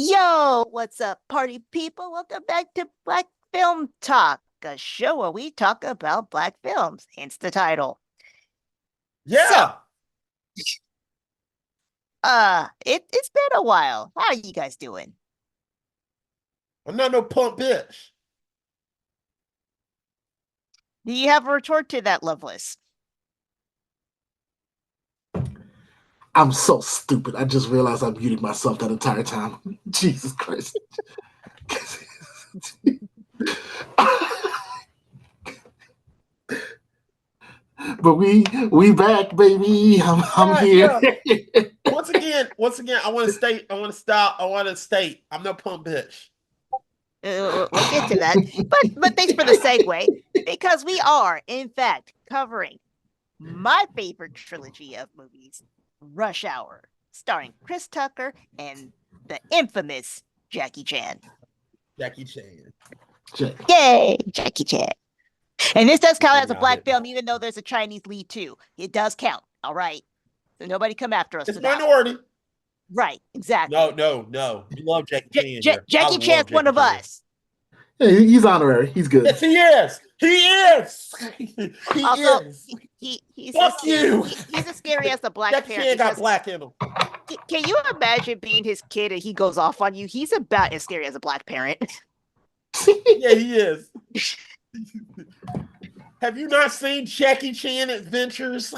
Yo, what's up, party people? Welcome back to Black Film Talk, a show where we talk about black films, hence the title. So, Yeah, it's been a while. How are you guys doing? I'm not no punk bitch. Do you have a retort to that, Loveless? I'm so stupid. I just realized I muted myself that entire time. Jesus Christ. But we back, baby. I'm here. Yeah. Once again, I want to state, I want to stop, I want to state, I'm no punk bitch. We'll get to that. But thanks for the segue, because we are, in fact, covering my favorite trilogy of movies, Rush Hour, starring Chris Tucker and the infamous Jackie Chan. Jackie Chan. Yay, Jackie Chan. And this does count as a Yeah, black it- film, even though there's a Chinese lead too. It does count. All right. So nobody come after us It's for that. minority. Right, exactly. No. We love Jackie Chan here. Jackie Chan's one of us. Yeah, he's honorary. He's good. Yes, he is. He is. He Also, is. he's Fuck as you. he's as scary as the black Jackie parent. Chan got because- black in him. Can you imagine being his kid and he goes off on you? He's about as scary as a black parent. Yeah, he is. Have you not seen Jackie Chan Adventures?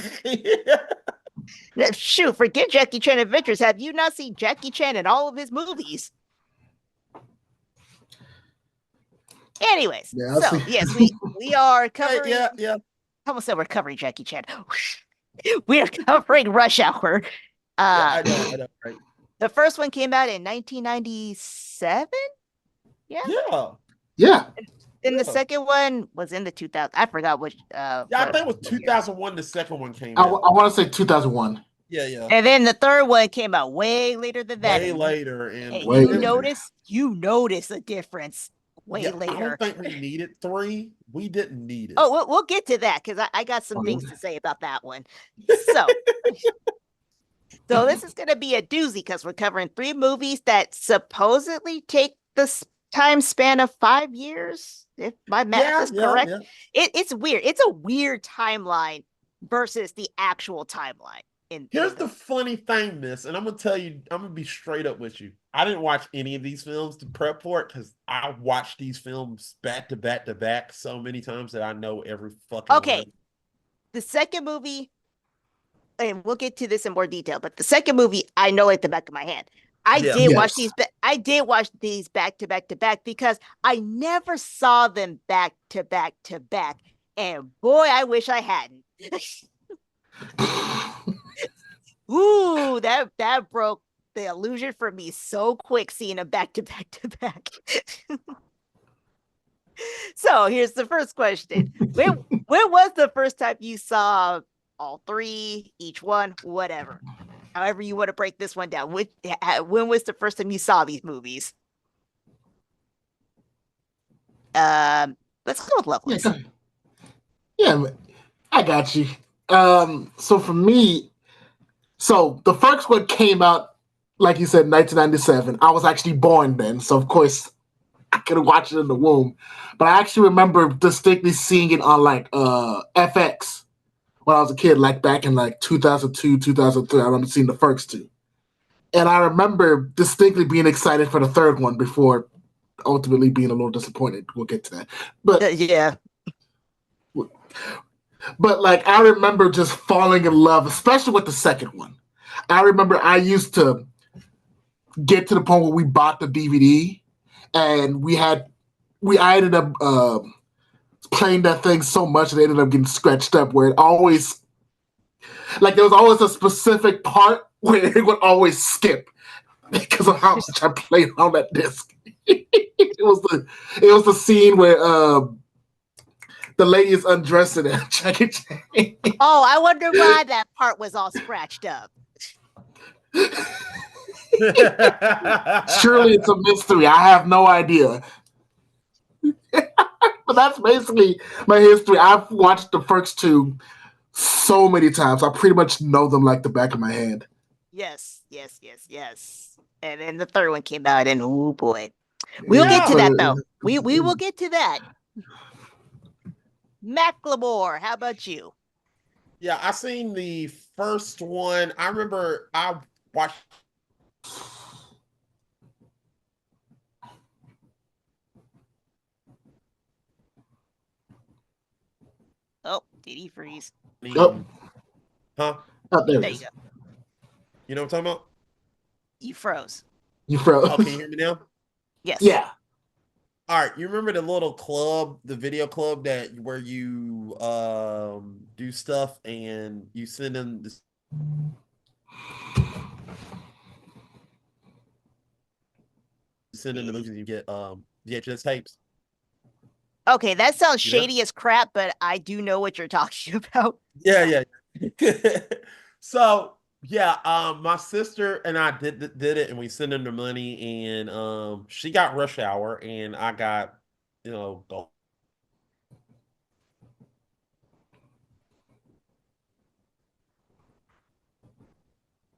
Shoot, forget Jackie Chan Adventures. Have you not seen Jackie Chan in all of his movies? Anyways, Yeah, I've so seen- yes, we are covering. yeah. I almost said we're covering Jackie Chan. We are covering Rush Hour. I know, right? The first one came out in 1997. Yeah. Yeah. And the Yeah. second one was in the 2000. I forgot which. Yeah, I think it was 2001. The second one came I out. want to say 2001. Yeah. And then the third one came out way later than that. Way and later, And and Way you later. notice a difference way yeah, I later. don't think we needed 3. We didn't need it. Oh, we'll get to that because I got some Oh, things yeah. to say about that one. So, so this is going to be a doozy because we're covering 3 movies that supposedly take the time span of 5 years, if my math is correct. Yeah. It's weird. It's a weird timeline versus the actual timeline. Here's the funny thing, Miss, and I'm gonna tell you, I'm gonna be straight up with you. I didn't watch any of these films to prep for it because I watched these films back to back to back so many times that I know every fucking Okay. one. The second movie, and we'll get to this in more detail, but the second movie I know like the back of my hand. I Yeah. did watch Yes. these. I did watch these back to back to back because I never saw them back to back to back, and boy, I wish I hadn't. Ooh, that broke the illusion for me so quick seeing them back to back to back. So here's the first question: When was the first time you saw all 3, each one, whatever? However you want to break this one down. When was the first time you saw these movies? Let's go with Loveless. Yeah, I got you. So for me, so the first one came out, like you said, 1997. I was actually born then, so of course I could watch it in the womb. But I actually remember distinctly seeing it on like FX when I was a kid, like back in like 2002, 2003. I remember seeing the first 2. And I remember distinctly being excited for the third one before ultimately being a little disappointed. We'll get to that. Yeah. But like I remember just falling in love, especially with the second one. I remember I used to get to the point where we bought the DVD and I ended up playing that thing so much that it ended up getting scratched up where it always, like there was always a specific part where it would always skip because of how much I played on that disc. it was the scene where the lady is undressing and Jackie Chan. Oh, I wonder why that part was all scratched up. Surely it's a mystery. I have no idea. But that's basically my history. I've watched the first 2 so many times. I pretty much know them like the back of my hand. Yes. And then the third one came out, and oh boy. We'll get to that though. We will get to that. Macklemore, how about you? Yeah, I seen the first one. I remember I watched. Oh, did he freeze? Oh. Huh? Oh, there There it you is. go. You know what I'm talking about? You froze. You froze. Oh, can you hear me now? Yes. Yeah. All right, you remember the little club, the video club that where you do stuff and you send them this send in the movies and you get VHS tapes. Okay, that sounds You know? shady as crap, but I do know what you're talking about. Yeah. So yeah, my sister and I did it, and we sent them the money, and she got Rush Hour, and I got Gold.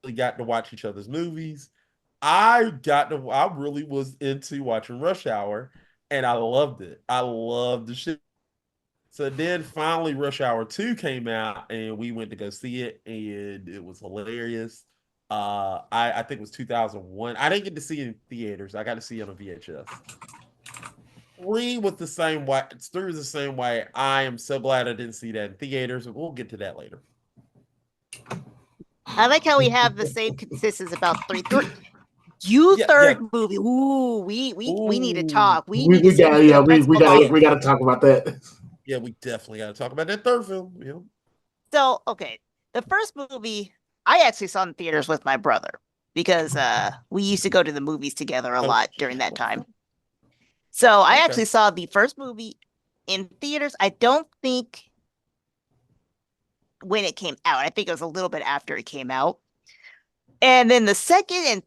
We got to watch each other's movies. I really was into watching Rush Hour, and I loved it. I loved the shit. So then finally Rush Hour 2 came out and we went to go see it and it was hilarious. I think it was 2001. I didn't get to see it in theaters. I got to see it on VHS. 3 was the same way. 3 was the same way. I am so glad I didn't see that in theaters. We'll get to that later. I like how we have the same consensus about 3. Third movie. Ooh, we need to talk. We gotta talk about that. Yeah, we definitely gotta talk about that third film. Yeah. So, okay. The first movie I actually saw in theaters with my brother because we used to go to the movies together a lot during that time. So I actually saw the first movie in theaters. I don't think when it came out. I think it was a little bit after it came out. And then the second and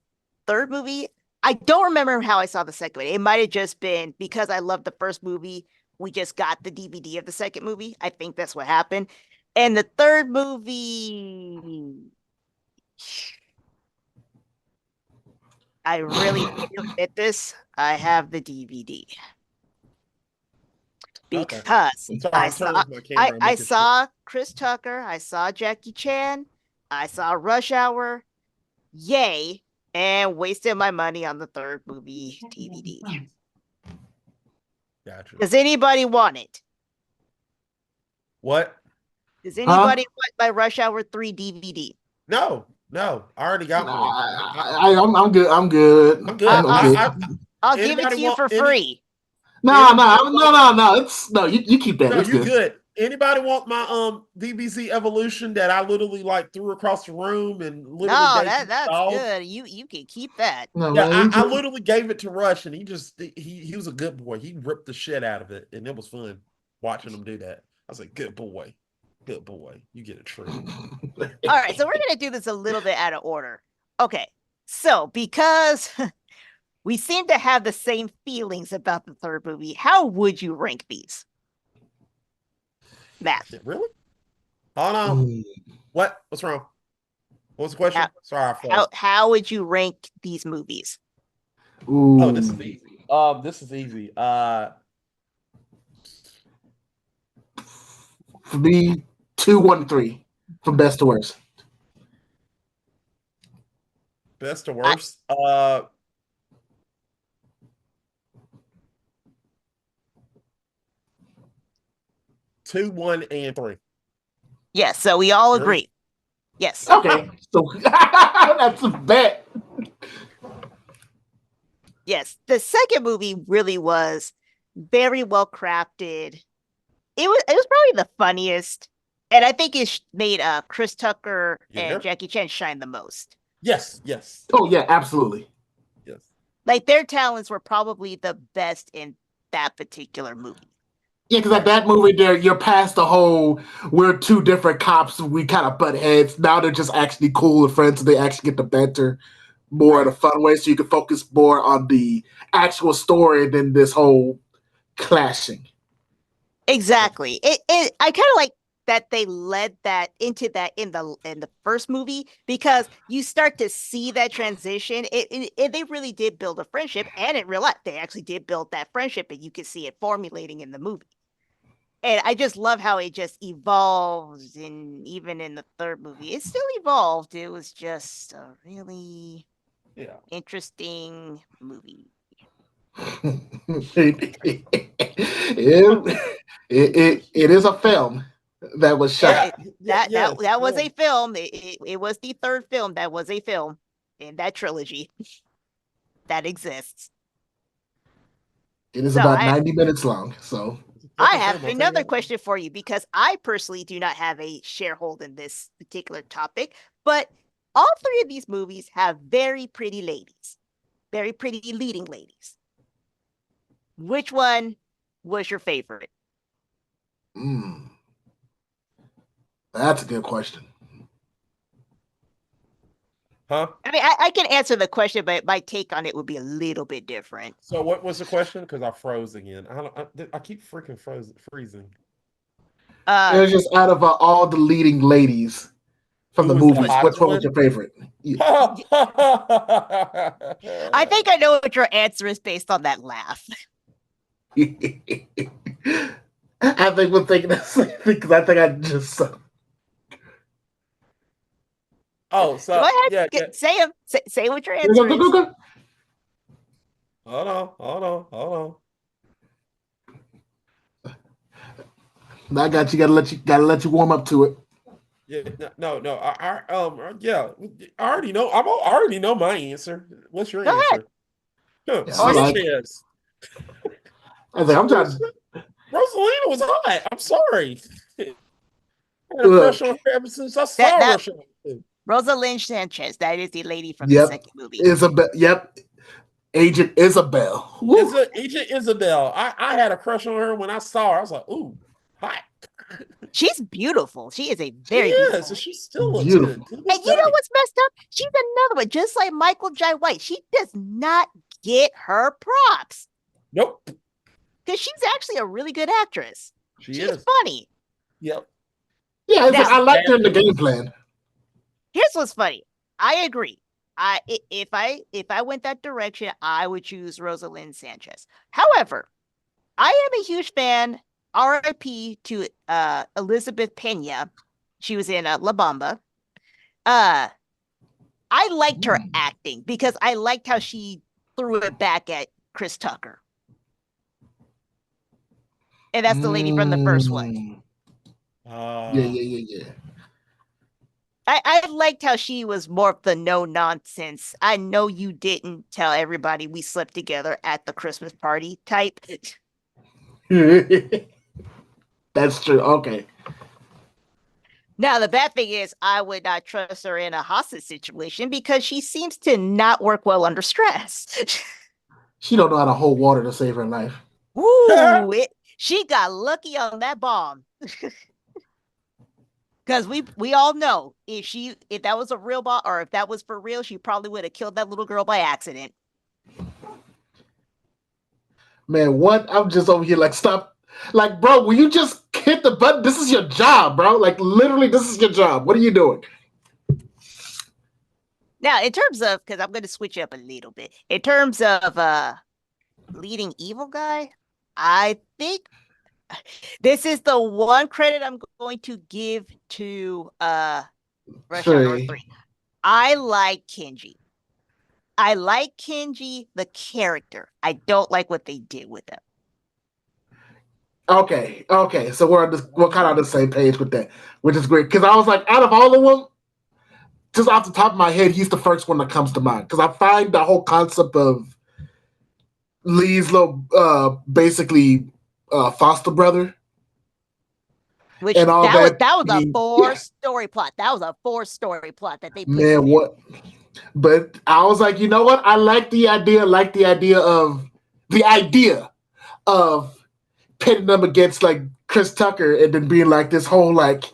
third movie, I don't remember how I saw the second one. It might have just been because I loved the first movie. We just got the DVD of the second movie. I think that's what happened. And the third movie, I really feel admit this. I have the DVD because I saw Chris Tucker, I saw Jackie Chan, I saw Rush Hour, yay, and wasted my money on the third movie DVD. Gotcha. Does anybody want it? What? Does anybody want my Rush Hour 3 DVD? No. I already got one. I'm good. I'm good. I'll give it to you for free. No. You keep that. No, it's you're good. Anybody want my DBZ Evolution that I literally like threw across the room and literally that's good. You can keep that. No, yeah, I literally gave it to Rush and he was a good boy. He ripped the shit out of it and it was fun watching him do that. I was like, good boy. Good boy. You get a treat. All right, so we're gonna do this a little bit out of order. Okay, so because we seem to have the same feelings about the third movie, how would you rank these? Matt. Really? Hold on. What's wrong? What was the question? Sorry, how would you rank these movies? Ooh. Oh, this is easy. This is easy. For me, 2, 1, 3, from best to worst. Best to worst. 2, 1, and 3. Yes, so we all agree. Yes. Okay, so that's a bet. Yes, the second movie really was very well crafted. It was probably the funniest, and I think it made Chris Tucker and Jackie Chan shine the most. Yes. Oh yeah, absolutely. Yes. Like their talents were probably the best in that particular movie. Yeah, because at that movie, you're past the whole we're two different cops, we kind of butt heads. Now they're just actually cool and friends, so they actually get to banter more in a fun way, so you can focus more on the actual story than this whole clashing. Exactly. I kind of like that they led that into that in the first movie, because you start to see that transition. They really did build a friendship, and in real life, they actually did build that friendship, and you can see it formulating in the movie. And I just love how it just evolves, and even in the third movie, it still evolved. It was just a really interesting movie. It is a film that was shot. That was a film. It was the third film that was a film in that trilogy that exists. It is about 90 minutes long. So I have another question for you, because I personally do not have a sharehold in this particular topic, but all three of these movies have very pretty ladies, very pretty leading ladies. Which one was your favorite? That's a good question. Huh? I mean, I can answer the question, but my take on it would be a little bit different. So what was the question? Because I froze again. I keep freaking freezing. It was just out of all the leading ladies from the movies, which one was your favorite? I think I know what your answer is based on that laugh. I think we're thinking the same thing, because I think I just. Oh, so go ahead. Say them. Say what your answer is. Go. Hold on. I got you. Gotta let you warm up to it. Yeah, no. I already know. I already know my answer. What's your answer? Huh, I was like, I'm trying. Rosalina was hot. I'm sorry. I had a crush on her ever since I saw Rosalina. Rosalind Sanchez. That is the lady from the second movie. Isabel. Yep. Agent Isabel. Agent Isabel. I had a crush on her when I saw her. I was like, ooh, hot. She's beautiful. She is a very beautiful. So she still looks beautiful. good. And you know what's messed up? She's another one, just like Michael Jai White. She does not get her props. Nope. Because she's actually a really good actress. She's funny. Yep. Yeah, I liked her in the game plan. Here's what's funny. I agree. If I went that direction, I would choose Rosalind Sanchez. However, I am a huge fan. R.I.P. to Elizabeth Pena. She was in La Bamba. I liked her acting, because I liked how she threw it back at Chris Tucker. And that's the lady from the first one. Yeah. I liked how she was more of the no nonsense. I know you didn't tell everybody we slept together at the Christmas party type. That's true. Okay. Now, the bad thing is I would not trust her in a hostage situation, because she seems to not work well under stress. She don't know how to hold water to save her life. Ooh, she got lucky on that bomb. Because we all know if that was a real bomb, or if that was for real, she probably would have killed that little girl by accident. Man, what? I'm just over here like, stop. Like, bro, will you just hit the button? This is your job, bro. Like, literally, this is your job. What are you doing? Now, in terms of, because I'm going to switch up a little bit. In terms of leading evil guy, I think this is the one credit I'm going to give to Rush Hour 3. I like Kenji. I like Kenji, the character. I don't like what they did with him. Okay. So we're kind of on the same page with that, which is great. Because I was like, out of all of them, just off the top of my head, he's the first one that comes to mind. Because I find the whole concept of Lee's little, basically, foster brother, which that was a four-story plot. That was a four-story plot that they put. Man, what? But I was like, you know what? I like the idea. Of pitting them against like Chris Tucker, and then being like this whole like,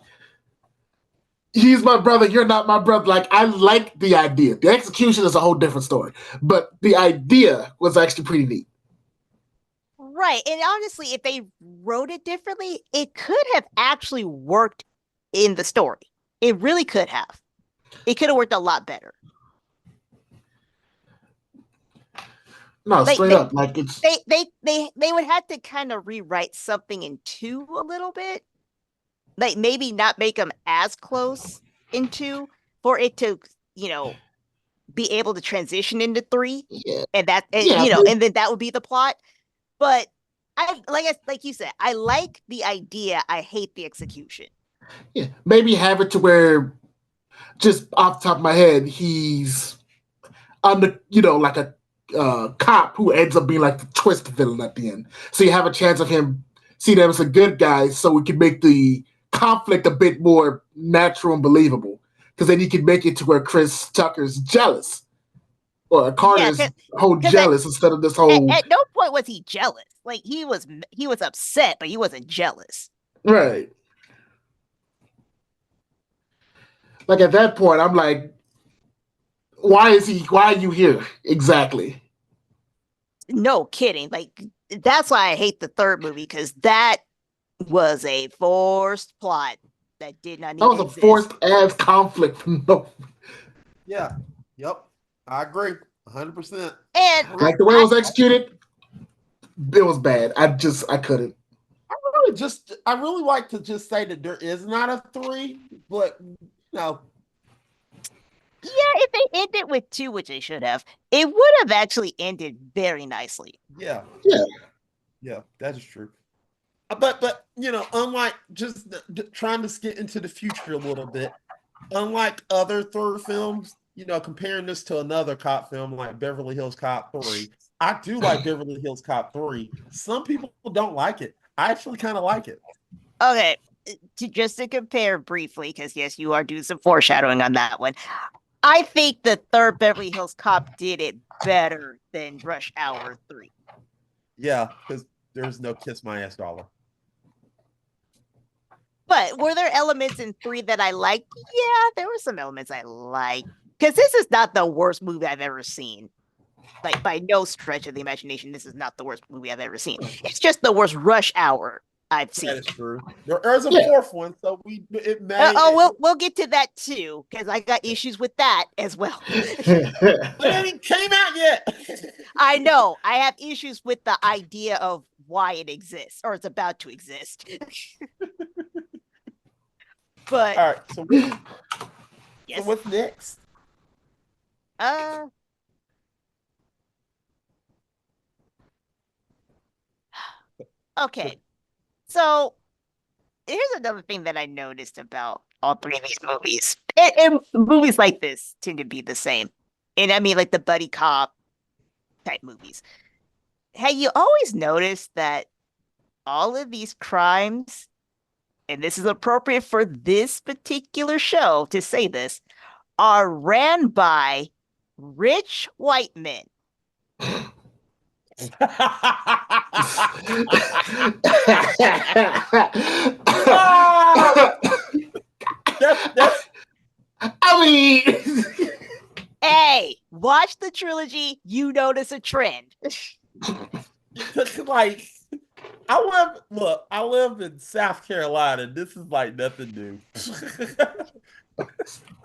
he's my brother, you're not my brother. Like, I like the idea. The execution is a whole different story, but the idea was actually pretty neat. Right. And honestly, if they wrote it differently, it could have actually worked in the story. It really could have. It could have worked a lot better. No, Like straight up, like it's they would have to kind of rewrite something in 2 a little bit. Like maybe not make them as close in 2 for it to, be able to transition into 3. yeah, And that yeah, and then that would be the plot. But like you said, I like the idea. I hate the execution. yeah. Maybe have it to where, just off the top of my head, he's under, like a cop who ends up being like the twist villain at the end. So you have a chance of him see them as a good guy, so we can make the conflict a bit more natural and believable. Because then you can make it to where Chris Tucker's jealous, or Carter's whole jealous instead of this whole. At no point was he jealous. Like he was upset, but he wasn't jealous. Right. Like at that point, I'm like, why are you here exactly? No kidding. Like that's why I hate the 3rd movie, because that was a forced plot that did not need That was to a exist. forced ass conflict. No. Yeah. Yep. I agree. 100%. And Like the way it was executed, it was bad. I couldn't. I really like to just say that there is not a 3, but yeah, if they ended with 2, which they should have, it would have actually ended very nicely. Yeah. Yeah. Yeah, that is true. But unlike just trying to get into the future a little bit, unlike other 3rd films, comparing this to another cop film like Beverly Hills Cop 3, I do like Beverly Hills Cop 3. Some people don't like it. I actually kind of like it. Okay, just to compare briefly, because yes, you are doing some foreshadowing on that one. I think the 3rd Beverly Hills Cop did it better than Rush Hour 3. Yeah, because there's no kiss my ass dollar. But were there elements in 3 that I liked? Yeah, there were some elements I liked. Because this is not the worst movie I've ever seen. Like, by no stretch of the imagination, this is not the worst movie I've ever seen. It's just the worst Rush Hour I've seen. That is true. There's a 4th one, so it may. We'll get to that too, because I got issues with that as well. It ain't came out yet. I know. I have issues with the idea of why it exists, or it's about to exist. But all right, so yes. So what's next? Okay. So here's another thing that I noticed about all 3 of these movies. And movies like this tend to be the same. And I mean, like the buddy cop type movies. Have you always noticed that all of these crimes, and this is appropriate for this particular show to say this, are ran by rich white men? I mean, hey, watch the trilogy, you notice a trend. Like, I live in South Carolina. This is like nothing new.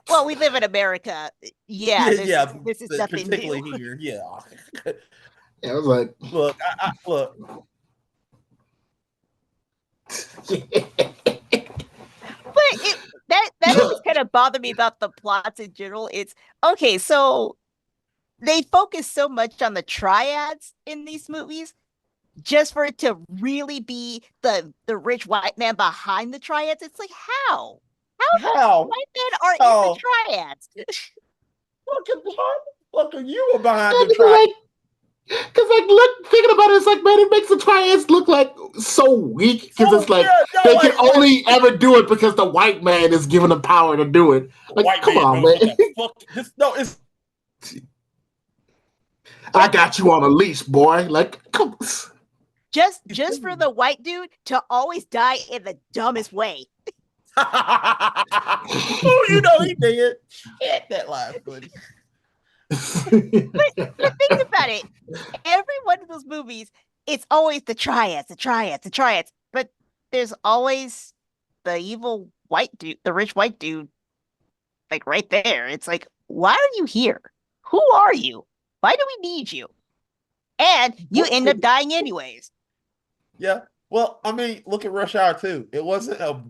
Well, we live in America. Yeah, this is nothing particularly new. here. Yeah. Yeah, I was like, Look, look. But that always kind of bothered me about the plots in general. It's okay, so they focus so much on the triads in these movies, just for it to really be the rich white man behind the triads. It's like, how white men are in the triads? Look, you were behind the triads. Because look, thinking about it, it's like, man, it makes the triads look like so weak. Because it's like they can only ever do it because the white man is given the power to do it. Like, come on, man. I got you on a leash, boy. Like, come on. Just for the white dude to always die in the dumbest way. Oh, he did. Get that line, buddy. But think about it. Every one of those movies, it's always the triads, the triads, the triads. But there's always the evil white dude, the rich white dude, like right there. It's like, why are you here? Who are you? Why do we need you? And you end up dying anyways. Yeah. Well, I mean, look at Rush Hour 2. It wasn't a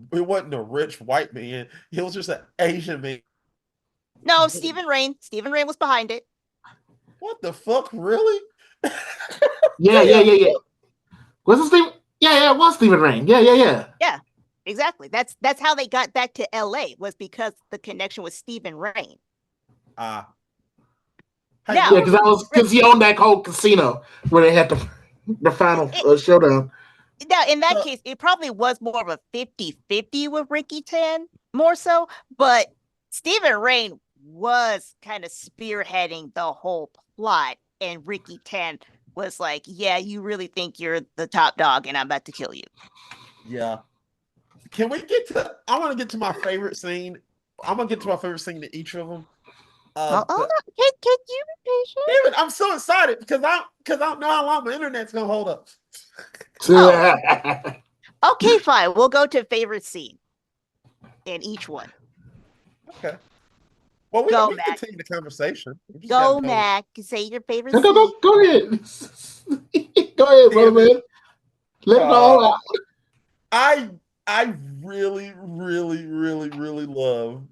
rich white man. It was just an Asian man. No, Stephen Rain. Stephen Rain was behind it. What the fuck? Really? Yeah. Was it Stephen? Yeah, it was Stephen Rain. Yeah. Yeah, exactly. That's how they got back to LA, was because the connection with Stephen Rain. Now, Yeah, because he owned that whole casino where they had the final showdown. Now, in that case, it probably was more of a 50-50 with Ricky Tan, more so. But Stephen Rain was kind of spearheading the whole plot, and Ricky Tan was like, yeah, you really think you're the top dog, and I'm about to kill you. Yeah. Can we get to... I want to get to my favorite scene. I'm going to get to my favorite scene in each of them. Can you be patient? Damn it, I'm so excited because I don't know how long my internet's going to hold up. Okay, fine. We'll go to favorite scene in each one. Okay. Well, we can continue the conversation. Go, Mac. Say your favorite scene. Go ahead. Go ahead, brother, man. Let it all out. I really, really, really, really love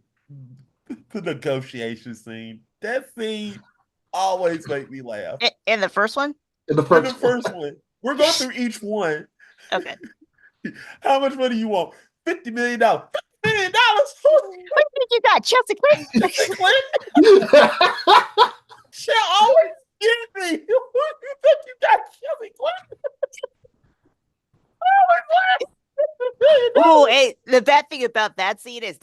the negotiation scene. That scene always make me laugh. In the first one? In the first one. We're going through each one. Okay. How much money you want? $50 million. $50 million? What do you think you got, Chelsea Clinton? Chelsea Clinton? She'll always give me. Who do you think you got, Chelsea Clinton? Oh, hey, the bad thing about that scene is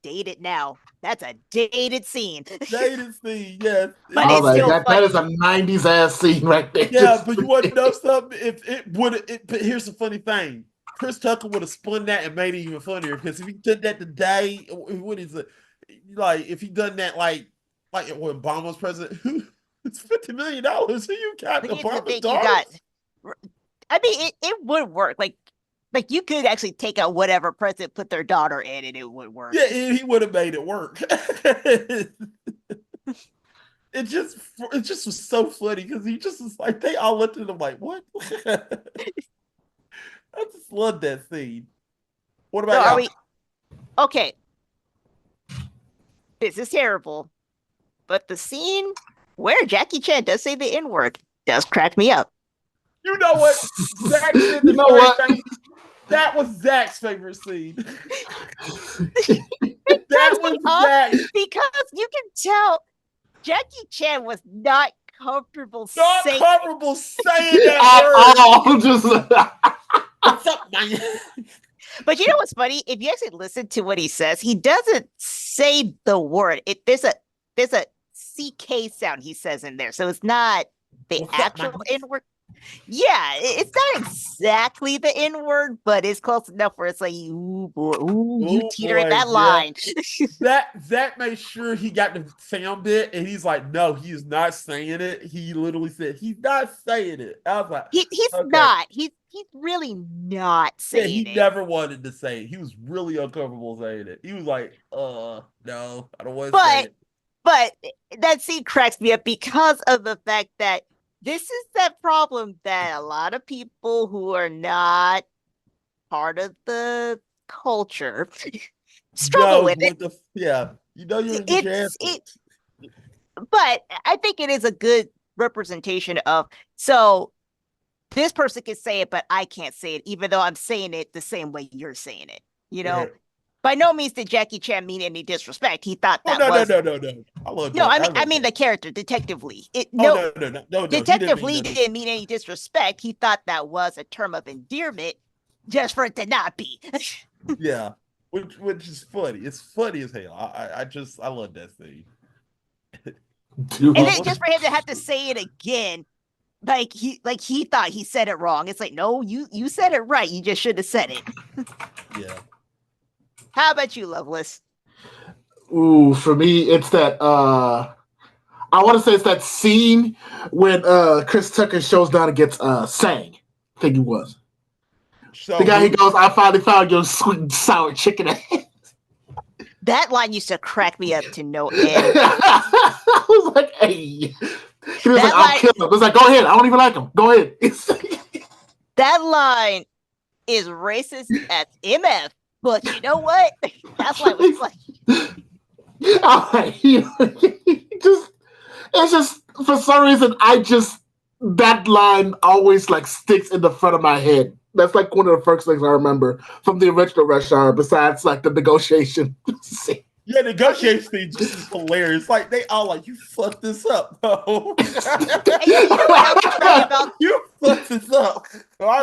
dated now. That's a dated scene. Dated scene, yes. But it's still funny. That is a 90s ass scene right there. Yeah, but you want to know something? But here's the funny thing. Chris Tucker would have spun that and made it even funnier, because if he did that today, what is it? Like, if he done that like when Obama was president, it's $50 million. Who you got? Obama's daughter? I mean, it would work. Like you could actually take out whatever president put their daughter in, and it would work. Yeah, he would have made it work. It just was so funny because he just was like, they all looked at him like, what? I just love that scene. What about y'all? Okay. This is terrible, but the scene where Jackie Chan does say the N-word does crack me up. You know what? Zach said the thing. That was Zach's favorite scene. That was Zach. Because you can tell Jackie Chan was not comfortable saying that word. Just what's up, man? But you know what's funny? If you actually listen to what he says, he doesn't say the word. There's a CK sound he says in there, so it's not the actual N-word. Yeah, it's not exactly the N-word, but it's close enough where it's like, ooh, boy, you teeter that line. Zach made sure he got the sound bit, and he's like, no, he is not saying it. He literally said, he's not saying it. I was like, he's okay. Not. He's really not saying it. He never wanted to say it. He was really uncomfortable saying it. He was like, no, I don't want to say it. But that scene cracks me up because of the fact that this is that problem that a lot of people who are not part of the culture struggle with it. You know you're in the But I think it is a good representation of, so this person can say it, but I can't say it, even though I'm saying it the same way you're saying it. You know, by no means did Jackie Chan mean any disrespect. He thought that I mean the character, Detective Lee. No, Detective Lee didn't mean any disrespect. He thought that was a term of endearment, just for it to not be. Yeah, which is funny. It's funny as hell. I love that scene. And then just for him to have to say it again, like he thought he said it wrong. It's like, no, you said it right. You just should have said it. Yeah. How about you, Loveless? Ooh, for me, it's that I want to say it's that scene when Chris Tucker shows down against Sang. I think he was. So The guy who goes, I finally found your sweet and sour chicken ass. That line used to crack me up to no end. I was like, hey. He was That like, I'll line- kill him. I was like, go ahead. I don't even like him. Go ahead. That line is racist as MF, but you know what? That's why it was like, It's just for some reason that line always like sticks in the front of my head. That's like one of the first things I remember from the original Rush Hour, besides like the negotiation scene. yeah, negotiation scene just is hilarious. Like they all like, you fucked this up, bro. and you know what else is funny about You fucked this up. you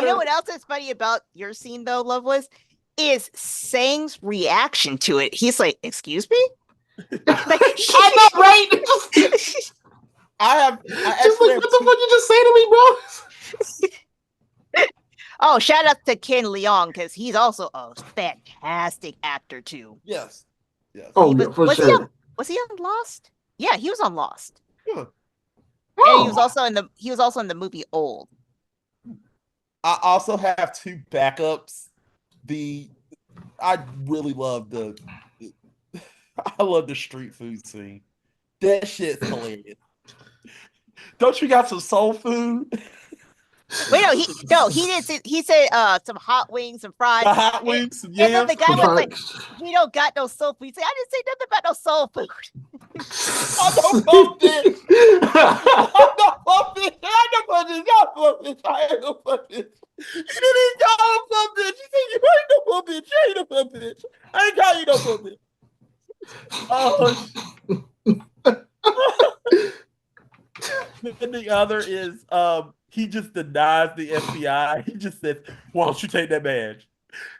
know what else is funny about your scene though, Loveless, is Sang's reaction to it. He's like, "Excuse me." Like, I know, right? Just I like, what the fuck you just say to me, bro? oh, shout out to Ken Leong because he's also a fantastic actor too. Yes. Yes. Oh, He yeah, for was sure. Was he on Lost? Yeah, he was on Lost. Yeah. And he was also in the movie Old. I also have two backups. I really love I love the street food scene. That shit's hilarious. Don't you got some soul food? Wait, he didn't say, he said some hot wings and fries. The hot wings, And then yeah. the guy was like, "We don't got no soul food." He said, "I didn't say nothing about no soul food." I don't bump it. I don't bump it. I don't bump it. Y'all bump it. I ain't no bump it. You didn't y'all bump it. You said you ain't no bump it. You ain't no bump it. I ain't got you no bump it. And the other is he just denies the FBI. He just says, "Why don't you take that badge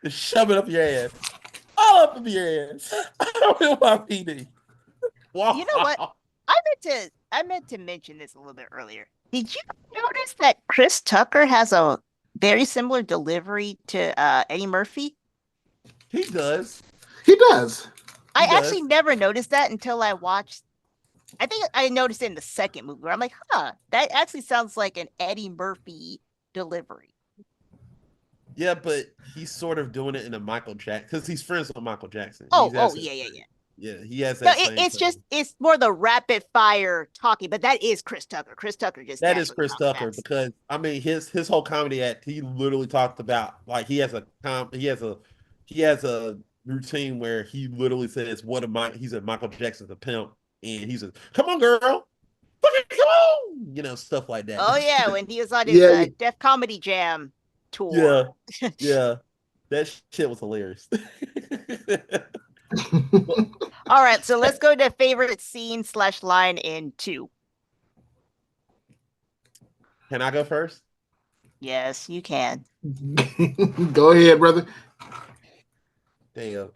and shove it up your ass? All up in your ass." I don't know why PD. Wow. You know what? I meant to mention this a little bit earlier. Did you notice that Chris Tucker has a very similar delivery to Eddie Murphy? He does. He does. I does. actually never noticed that until I watched. I think I noticed it in the second movie where I'm like, huh, that actually sounds like an Eddie Murphy delivery. Yeah, but he's sort of doing it in a Michael Jackson because he's friends with Michael Jackson. Oh, He has yeah. Yeah, he has No, that. same it's thing. just it's more the rapid fire talking, but that is Chris Tucker. Chris Tucker just That is naturally Chris talks Tucker fast. because I mean his whole comedy act. He literally talked about like he has a routine where he literally says he's a Michael Jackson's a pimp and he says, "Come on, girl, fucking come on," stuff like that. Oh yeah, when he was on his Yeah. Def Comedy Jam tour. yeah, that shit was hilarious. All right, so let's go to favorite scene / line in 2. Can I go first? Yes, you can. Go ahead, brother. Damn.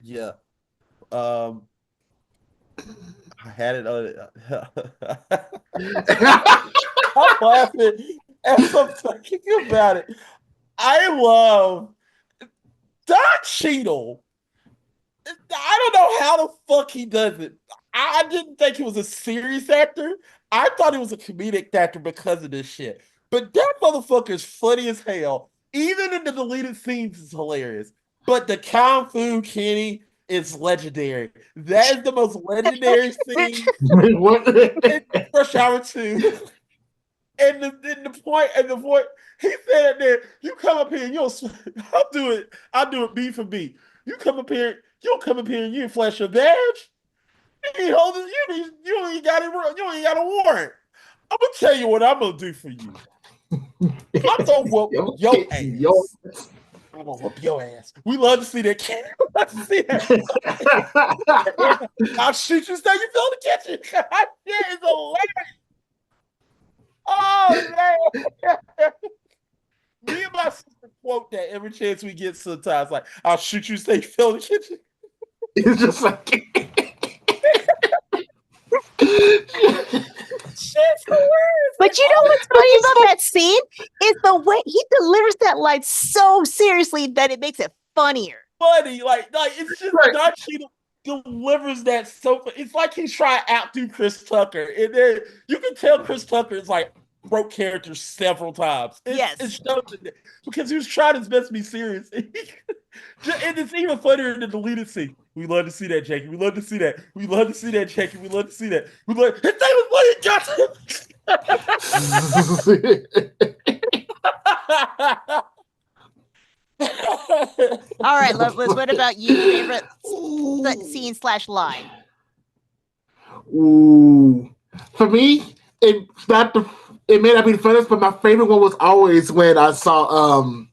Yeah. I had it on. I'm laughing as I'm talking about it. I love Don Cheadle. I don't know how the fuck he does it. I didn't think he was a serious actor. I thought he was a comedic actor because of this shit. But that motherfucker is funny as hell. Even in the deleted scenes, is hilarious. But the Kung Fu Kenny is legendary. That is the most legendary scene What? in Rush Hour 2. And the point, he said there, you come up here and I'll do it beat for beat. You come up here, and you flash your badge. You ain't holding, you ain't got a warrant. I'm gonna tell you what I'm gonna do for you. I'm gonna whoop your ass. I'm gonna whoop your ass. We love to see that kid. Love to see that. I'll shoot you so you feel the kitchen. That is hilarious. Oh man. Me and my sister quote that every chance we get sometimes. Like, I'll shoot you so you feel the kitchen. It's just like Shit's hilarious. But you know what's funny about that scene is the way he delivers that line so seriously that it makes it funnier. Funny. Like it's just Right. Don Cheadle. delivers that so. It's like he's trying to outdo Chris Tucker, and then you can tell Chris Tucker is like broke character several times. It shows it because he was trying his best to be serious. And it's even funnier in the deleted scene. We love to see that, Jackie. We love to see that. We love to see that, Jackie. We love to see that. We love. His name is William Johnson. All right, Loveless, what about you? Favorite scene / line? Ooh. For me, it may not be the funniest, but my favorite one was always when I saw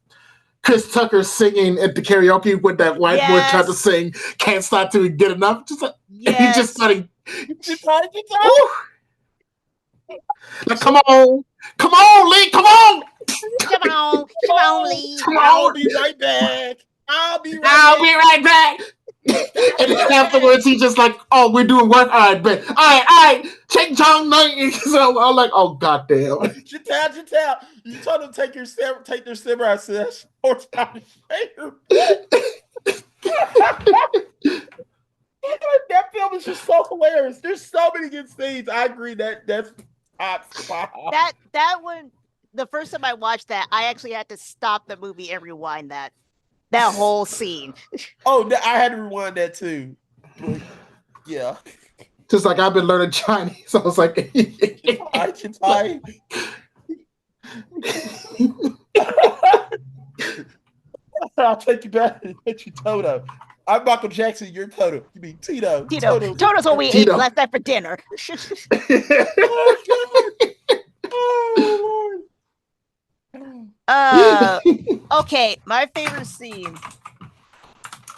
Chris Tucker singing at the karaoke when that white boy tried to sing "Can't Stop Till We Get Enough." Just like, and he just started. Like, come on, Lee, come on. Come on, Lee. I'll be right back. I'll be right back. And then afterwards, he just like, oh, we're doing work. All right, bet. All right. Check John Knight. So I'm like, oh, goddamn. Jantel. You told him take their samurai session. That film is just so hilarious. There's so many good scenes. I agree that's spot on. That one. The first time I watched that, I actually had to stop the movie and rewind that whole scene. Oh, I had to rewind that too. But, yeah. Just like I've been learning Chinese. I was like, I'll take you back and let you Toto. I'm Michael Jackson, you're Toto. You mean Tito. Toto's what we ate last night for dinner. Oh, Lord. Okay, my favorite scene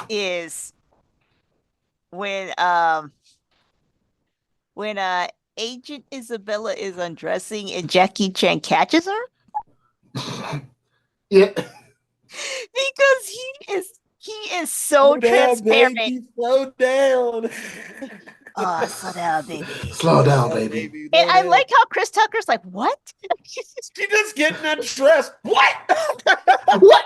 is when Agent Isabella is undressing and Jackie Chan catches her. Yeah. Because he is so transparent. Slow down. Oh, slow down, baby. Slow down, baby. And I like how Chris Tucker's like, what? She's just getting undressed. What? What?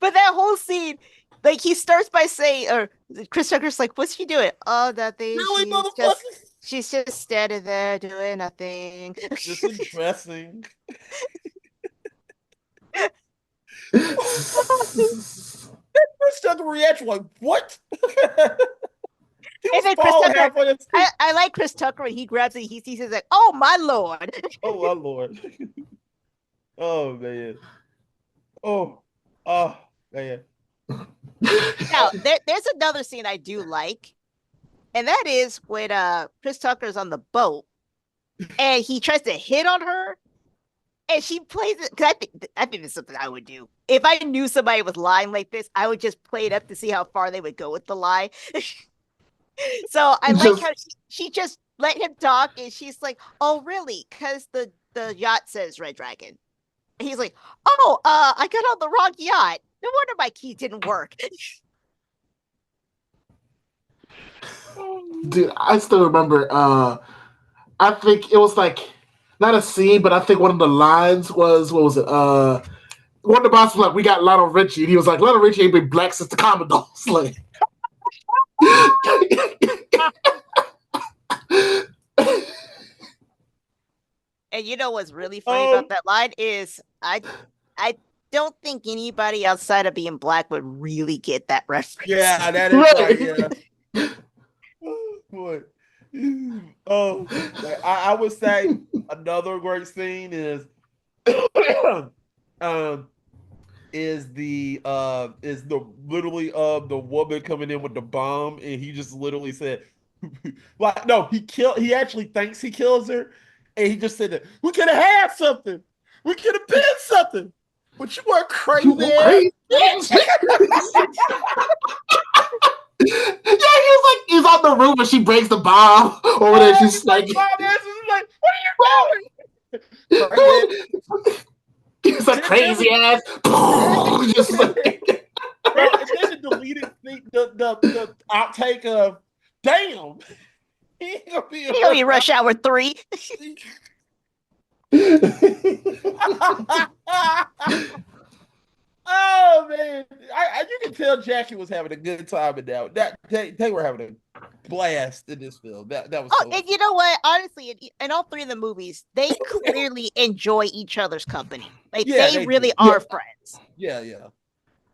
But that whole scene, like he starts by saying, or Chris Tucker's like, what's she doing? Oh, nothing. Really, She's just standing there doing nothing. Just undressing. Chris Tucker reaction like, what? And then Chris Tucker, I like Chris Tucker when he grabs it, he sees it like, oh my lord. Oh my lord. Oh man. Oh man. Now there's another scene I do like, and that is when Chris Tucker's on the boat and he tries to hit on her. And she plays it because I think it's something I would do. If I knew somebody was lying like this, I would just play it up to see how far they would go with the lie. So I like how she just let him talk, and she's like, "Oh, really? Because the yacht says Red Dragon." And he's like, "Oh, I got on the wrong yacht. No wonder my key didn't work." Dude, I still remember. I think it was like. Not a scene, but I think one of the lines was, what was it? One of the bosses was like, we got Lionel Richie. And he was like, Lionel Richie ain't been black since the Commodores. Like, and you know what's really funny about that line is I don't think anybody outside of being black would really get that reference. Yeah, that is right, yeah. Boy. Oh, I would say another great scene is literally the woman coming in with the bomb, and he just literally said, like, no, he actually thinks he kills her, and he just said that we could have had something, we could have been something, but you weren't crazy. Yeah, he's on the roof and she breaks the bomb over there. She's like, what are you doing? He's like crazy ass. Just like, bro, and then the deleted thing, the outtake of damn. He gonna be Rush Hour 3. Oh man, you can tell Jackie was having a good time in that. They were having a blast in this film. That was Oh, so. and you know what? Honestly, in all three of the movies, they clearly enjoy each other's company. Like Yeah, they they really do. are friends. Yeah, yeah.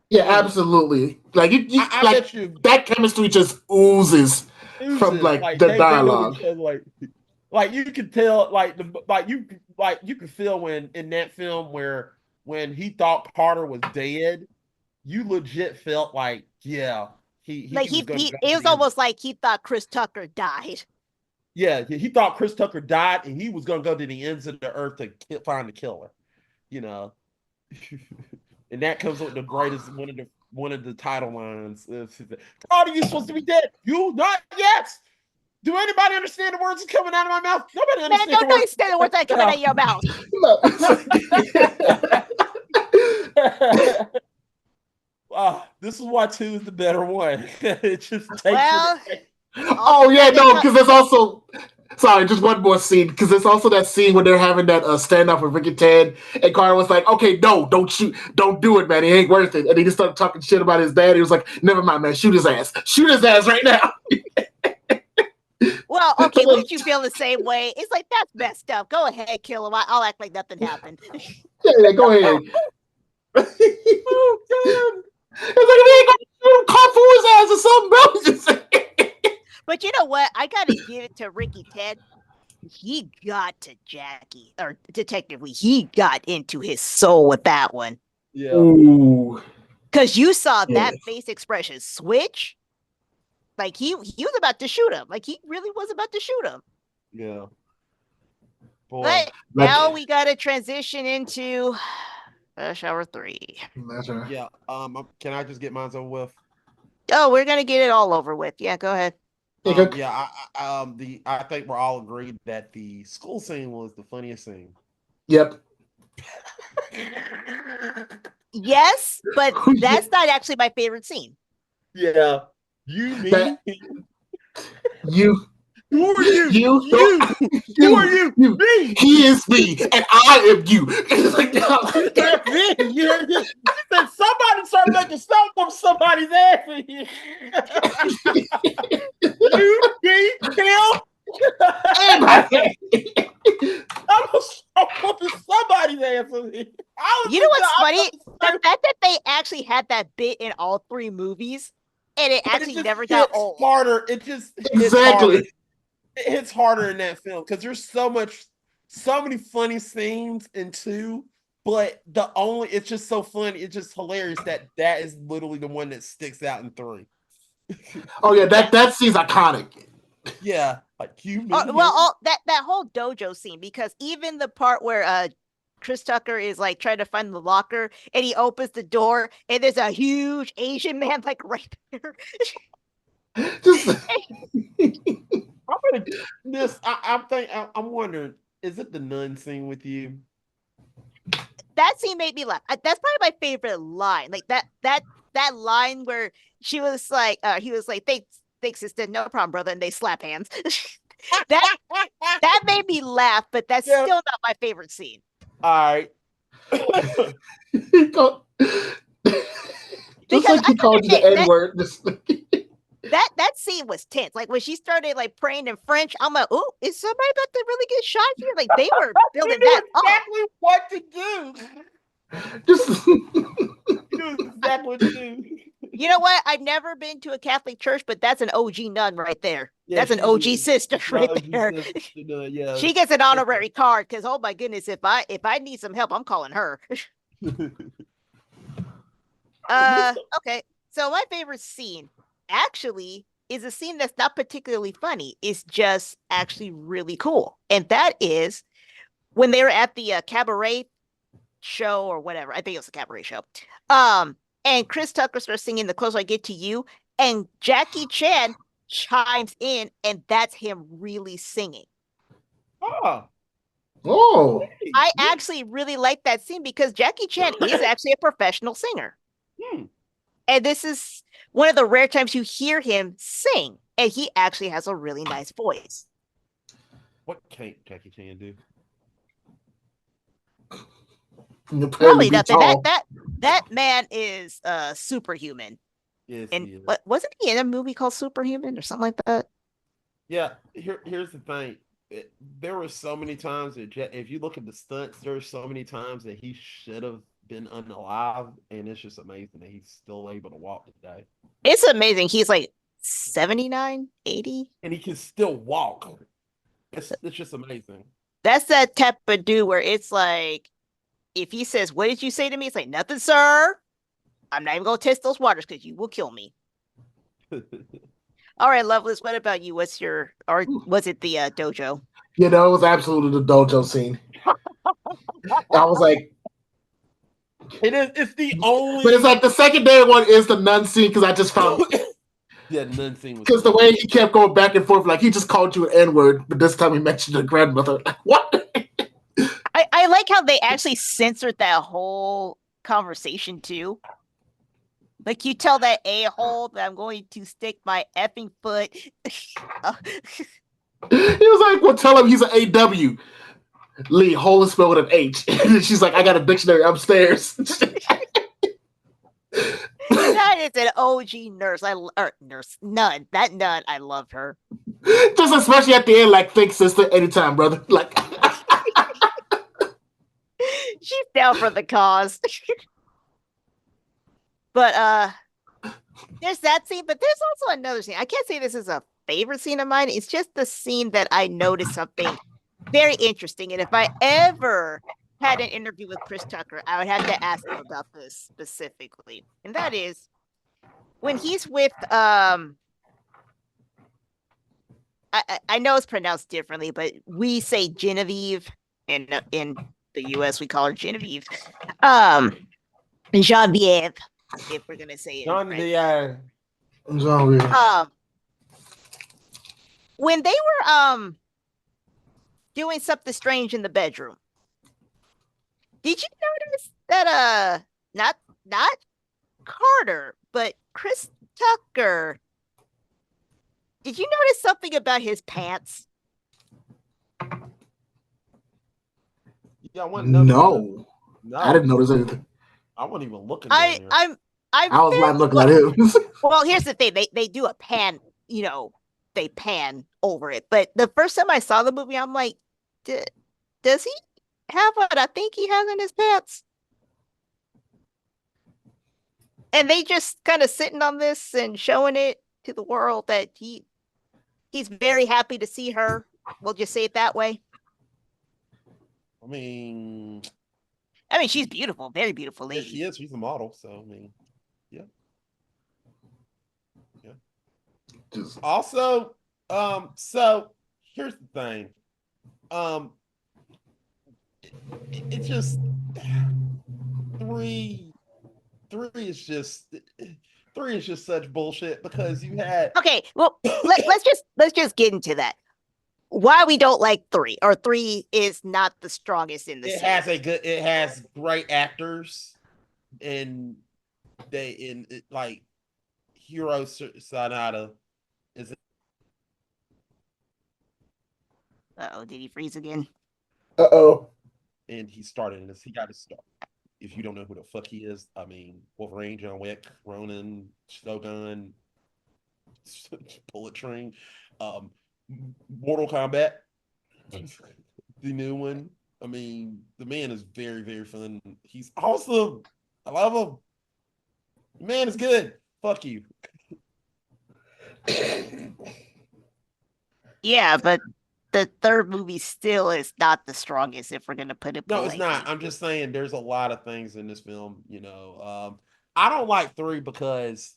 Yeah, Mm. absolutely. Like I like bet you that chemistry just oozes from oozes like like the they know dialogue. each other like you could tell like you could feel when in that film where when he thought Carter was dead, you legit felt like yeah Like he was going to go it to was the end. almost like he thought Chris Tucker died. Yeah, he thought Chris Tucker died and he was going to go to the ends of the earth to find the killer. You know, and that comes with the greatest one of the title lines. Carter, you supposed to be dead. You not yet. Do anybody understand the words coming out of my mouth? Nobody Man, understands the don't words understand the words that coming out of your mouth. This is why 2 is the better one. It just takes Well, it. Oh also yeah, got that no, because there's also sorry, just one more scene because there's also that scene where they're having that standoff with Rick and Ted, and Carter was like, "Okay, no, don't shoot, don't do it, man. He ain't worth it." And he just started talking shit about his dad. He was like, "Never mind, man. Shoot his ass right now." Well, okay, wouldn't you feel the same way? It's like that's messed up. Go ahead, kill him. I'll act like nothing happened. Yeah, go ahead. Oh god! It's like if he ain't gonna shoot him, call for his ass or something, bro. But you know what? I gotta give it to Ricky Ted. He got to Jackie, or detectively, he got into his soul with that one. Yeah, Ooh, Because you saw yeah. that face expression switch. Like he was about to shoot him. Like he really was about to shoot him. yeah. Boy, But Like, now we gotta transition into shower 3. that's right. yeah. Can I just get mine over with? Oh, we're gonna get it all over with. Yeah, go ahead. Yeah. I think we're all agreed that the school scene was the funniest scene. Yep. Yes, but that's not actually my favorite scene. Yeah. You, me, That- You, who are you? you, Who are you? you. Me. He is me, and I am you. It's like, That's me. You said somebody start making stuff from somebody's ass. You, me, Kim. everybody. I'm gonna start whooping somebody's ass. You know what's funny? The fact that they actually had that bit in all 3 movies, and it actually never got old. Harder. It just Exactly. it hits harder in that film because there's so many funny scenes in 2, but it's just so funny. It's just hilarious that is literally the one that sticks out in 3. Oh yeah, that scene's iconic. Yeah, like you. Me, That whole dojo scene, because even the part where Chris Tucker is like trying to find the locker and he opens the door and there's a huge Asian man like right there. Just I'm wondering, is it the nun scene with you? That scene made me laugh. That's probably my favorite line. Like that line where he was like, thanks, sister, no problem, brother, and they slap hands. that made me laugh, but that's still not my favorite scene. All right. Just like he called you the N-word. That scene was tense. Like when she started like praying in French, I'm like, oh, is somebody about to really get shot here? Like they were building that exactly up. what to do. Just You knew exactly what to do. You know what? I've never been to a Catholic church, but that's an OG nun right there. Yeah, that's an OG sister right OG there. Sister, yeah. She gets an honorary card because oh my goodness, if I need some help, I'm calling her. Okay. So my favorite scene actually is a scene that's not particularly funny. It's just actually really cool. And that is when they were at the cabaret show or whatever. I think it was a cabaret show. And Chris Tucker starts singing The Closer I Get to You, and Jackie Chan chimes in, and that's him really singing. Oh. I actually really like that scene because Jackie Chan is actually a professional singer. And this is one of the rare times you hear him sing, and he actually has a really nice voice. What can't Jackie Chan do? Apparently Probably be nothing. tall. That man is superhuman. Yes, And he is. what wasn't he in a movie called Superhuman or something like that? Yeah, here's the thing. There were so many times that if you look at the stunts, there were so many times that he should have been unalive, and it's just amazing that he's still able to walk today. It's amazing. He's like 79, 80. And he can still walk. It's just amazing. That's that type of dude where it's like, if he says, "What did you say to me?" It's like, "Nothing, sir. I'm not even gonna test those waters because you will kill me." All right, Lovelace. What about you? What's your, or was it the dojo? You know, it was absolutely the dojo scene. I was like, It is. It's the only. but it's like the secondary one is the nun scene because I just found Yeah, nun scene was because the way he kept going back and forth, like he just called you an N word, but this time he mentioned the grandmother. Like, what? I like how they actually censored that whole conversation too. Like you tell that a-hole that I'm going to stick my effing foot. He was like, well, tell him he's an AW. Lee, hole is spelled with an H. And she's like, I got a dictionary upstairs. That is an OG nurse. Nurse nun. That nun, I love her. Just especially at the end, like, thanks, sister, anytime, brother. Like, She's down for the cause. But there's that scene, but there's also another scene. I can't say this is a favorite scene of mine. It's just the scene that I noticed something very interesting. And if I ever had an interview with Chris Tucker, I would have to ask him about this specifically. And that is when he's with I know it's pronounced differently, but we say Genevieve in the US we call her Genevieve. Genevieve, if we're gonna say it. John the When they were doing something strange in the bedroom, did you notice that not Carter, but Chris Tucker, did you notice something about his pants? Yeah, I wasn't noticing no. that. No, I didn't notice anything. I wasn't even looking down here. I'm I was not looking at him. Well, here's the thing. They do a pan, they pan over it. But the first time I saw the movie, I'm like, does he have what I think he has in his pants? And they just kind of sitting on this and showing it to the world that he's very happy to see her. We'll just say it that way. I mean, she's beautiful, very beautiful yeah, lady. she is. She's a model, so I mean, yeah. Also, so here's the thing. It's just three is just such bullshit because you had Okay, well, let's just get into that. Why we don't like 3, or 3 is not the strongest in the series. it has great actors, and like Hiro Sanada is. Uh-oh, did he freeze again? Uh-oh. And he started in this. He got to start. If you don't know who the fuck he is, I mean, Wolverine, John Wick, Ronin, Shogun, Bullet Train, Mortal Kombat, the new one. I mean, the man is very, very fun. He's awesome. I love him. The man is good. Fuck you. Yeah, but the third movie still is not the strongest if we're gonna put it. No, it's not. I'm just saying there's a lot of things in this film. I don't like 3 because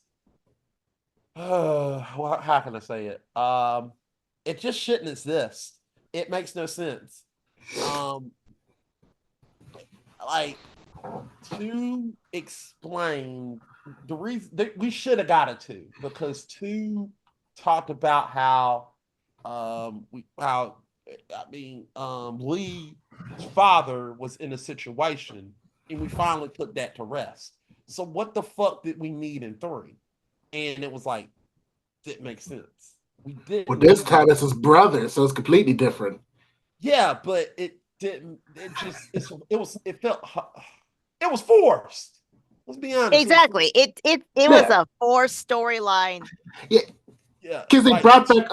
well, how can I say it? It just shouldn't exist. It makes no sense. Like to explain the reason that we should have got a 2 because 2 talked about how Lee's father was in a situation and we finally put that to rest. So what the fuck did we need in 3? And it was like, didn't make sense. We did. Well, this time it's his brother, so it's completely different. Yeah, but it didn't. It felt It was forced. Let's be honest. Exactly. It was a forced storyline. Yeah. Because they brought back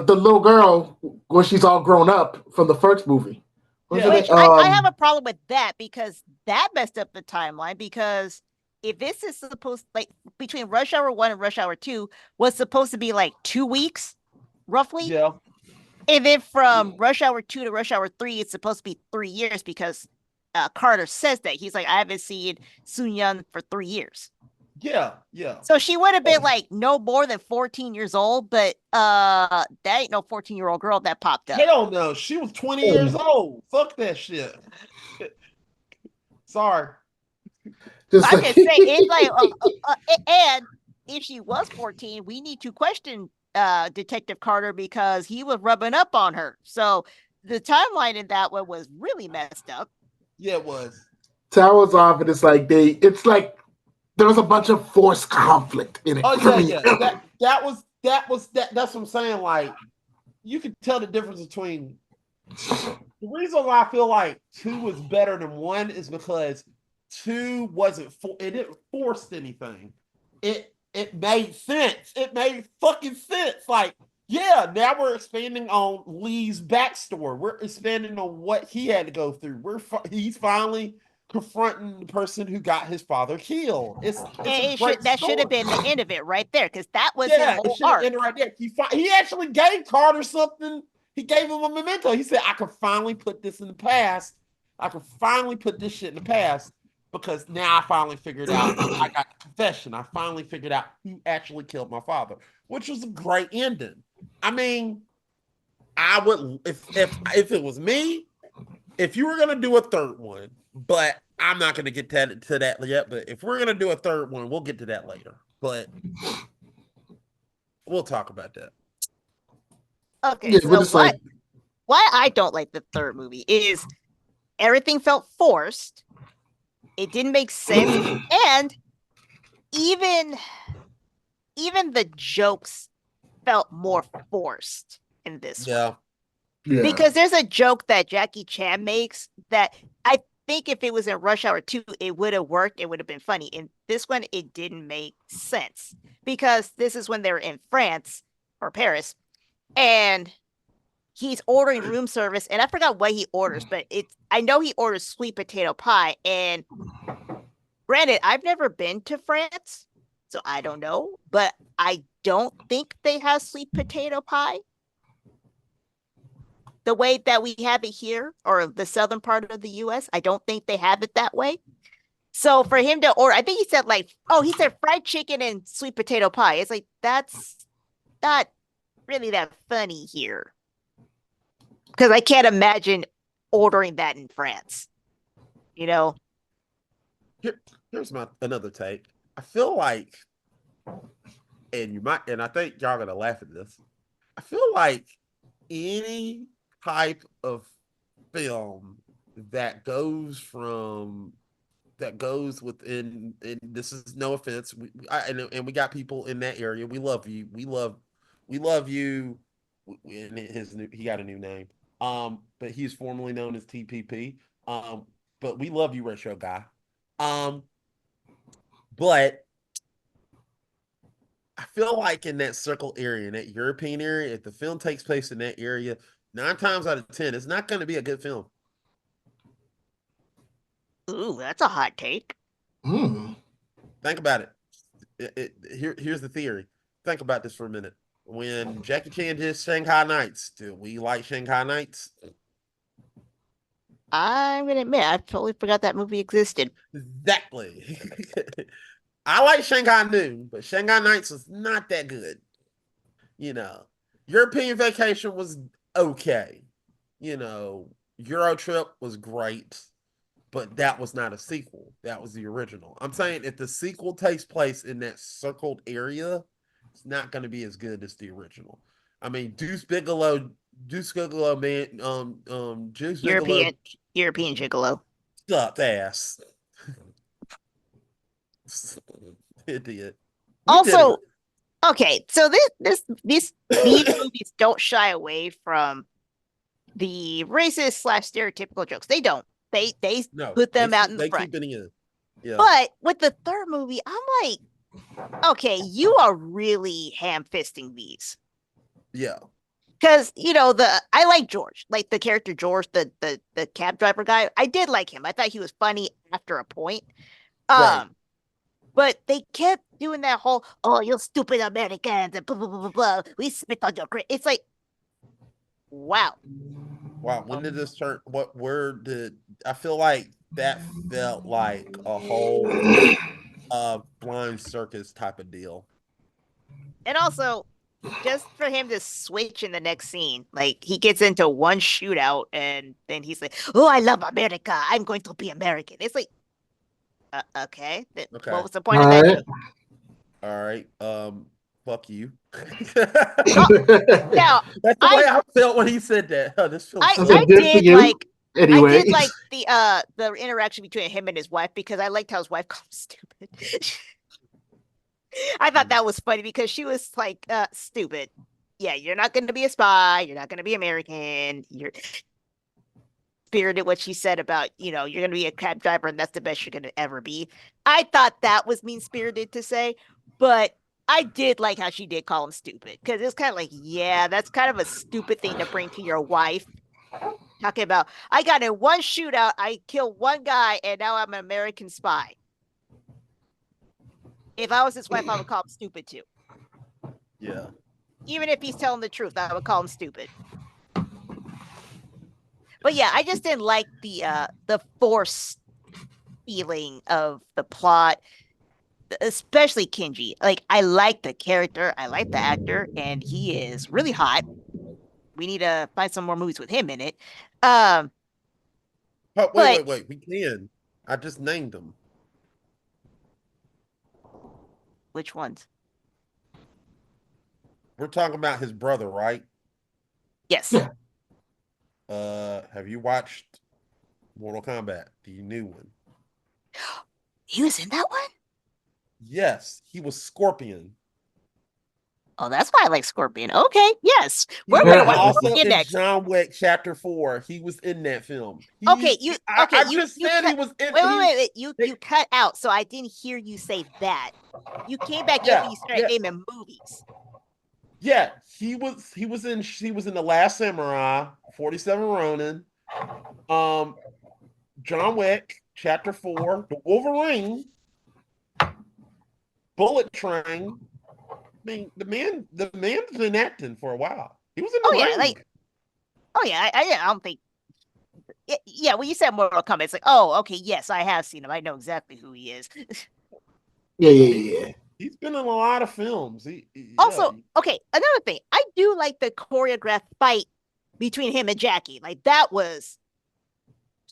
the little girl when she's all grown up from the first movie. Which I have a problem with that because that messed up the timeline. Because if this is supposed like between Rush Hour 1 and Rush Hour 2 was supposed to be like 2 weeks, roughly. Yeah. And then from Rush Hour 2 to Rush Hour 3, it's supposed to be 3 years because Carter says that. He's like, I haven't seen Sun Yun for 3 years. Yeah, yeah. So she would have been like no more than 14 years old, but that ain't no 14-year-old girl that popped up. Hell no, she was 20 years old. Fuck that shit. Sorry. I'm just saying, it's like, and if she was 14, we need to question Detective Carter because he was rubbing up on her. So the timeline in that one was really messed up. Yeah, it was. Towers off, and it's like there was a bunch of forced conflict in it. Oh yeah. That's what I'm saying. Like, you could tell the difference between the reason why I feel like 2 was better than 1 is because 2 it didn't force anything. It made sense. It made fucking sense. Like, yeah, now we're expanding on Lee's backstory. We're expanding on what he had to go through. He's finally confronting the person who got his father killed. That should have been the end of it right there, because that was his whole it should have ended right there. He actually gave Carter something. He gave him a memento. He said, I can finally put this in the past. I can finally put this shit in the past because now I finally figured out. I got the confession. I finally figured out who actually killed my father, which was a great ending. I mean, I would if it was me, if you were gonna do a third one, but I'm not gonna get to that yet. But if we're gonna do a third one, we'll get to that later. But we'll talk about that. Okay, yeah, so why I don't like the third movie is everything felt forced. It didn't make sense, and even the jokes felt more forced in this one. Yeah. Because there's a joke that Jackie Chan makes that I think if it was in Rush Hour 2, it would have worked. It would have been funny. In this one, it didn't make sense because this is when they were in France or Paris, and he's ordering room service, and I forgot what he orders, but I know he orders sweet potato pie. And granted, I've never been to France, so I don't know, but I don't think they have sweet potato pie the way that we have it here, or the southern part of the US. I don't think they have it that way. So for him to order, I think he said he said fried chicken and sweet potato pie. It's like, that's not really that funny here. Because I can't imagine ordering that in France. You know? Here's another take. I feel like, and I think y'all gonna laugh at this. I feel like any type of film that goes within, and this is no offense, and we got people in that area. We love you. We love you. And he got a new name. But he's formerly known as TPP. But we love you, Retro Guy. But I feel like in that circle area, in that European area, if the film takes place in that area, 9 times out of 10, it's not going to be a good film. Ooh, that's a hot take. Think about it. Here's the theory. Think about this for a minute. When Jackie Chan did Shanghai Nights, do we like Shanghai Nights? I'm going to admit, I totally forgot that movie existed. Exactly. I like Shanghai Noon, but Shanghai Nights was not that good. European Vacation was okay. Euro Trip was great, but that was not a sequel. That was the original. I'm saying if the sequel takes place in that circled area, it's not going to be as good as the original. I mean, Deuce Bigelow, man, Deuce Bigelow, European Gigolo. Sucked ass. Idiot. Also, okay, so these movies don't shy away from the racist / stereotypical jokes. They don't. They put them out in the front. Yeah. But with the third movie, I'm like, okay, you are really ham-fisting these. Yeah. Because I like George, like the character George, the cab driver guy. I did like him. I thought he was funny after a point. Right. But they kept doing that whole, oh, you stupid Americans, and blah blah blah blah blah. We spit on your grave. It's like, wow. Wow. When did this turn? Where did I feel like that felt like a whole blind circus type of deal? And also, just for him to switch in the next scene, like he gets into one shootout and then he's like, "Oh, I love America. I'm going to be American." It's like, okay, Okay. what was the point of that? Alright. All right. Fuck you. Now, That's the way I felt when he said that. This feels I so That's a I good for did you. like I Anyway. did like the interaction between him and his wife because I liked how his wife called him stupid. I thought that was funny because she was like, stupid. Yeah, you're not going to be a spy. You're not going to be American. You're spirited what she said about, you're going to be a cab driver and that's the best you're going to ever be. I thought that was mean spirited to say, but I did like how she did call him stupid because it's kind of like, yeah, that's kind of a stupid thing to bring to your wife. Talking about, I got in one shootout, I killed one guy, and now I'm an American spy. If I was his wife, I would call him stupid too. Yeah. Even if he's telling the truth, I would call him stupid. But yeah, I just didn't like the forced feeling of the plot, especially Kenji. Like, I like the character, I like the actor, and he is really hot. We need to find some more movies with him in it. Oh, But wait. We can. I just named them. which ones? We're talking about his brother, right? Yes. Yeah. Have you watched Mortal Kombat, the new one? He was in that one? Yes, he was Scorpion. Oh, that's why I like Scorpion. Okay, yes. He We're was gonna watch also Scorpion in next. John Wick Chapter 4. He was in that film. Okay, I just said he was in. Wait. You cut out, so I didn't hear you say that. You came back in when you started naming movies. Yeah, he was in The Last Samurai, 47 Ronin, John Wick, Chapter 4, The Wolverine, Bullet Train. I mean, the man's been acting for a while. He was in The Ring. I don't think. Yeah, when you said Mortal Kombat, it's like, oh, okay, yes, I have seen him. I know exactly who he is. Yeah. He's been in a lot of films. Also, okay, another thing, I do like the choreographed fight between him and Jackie. Like, that was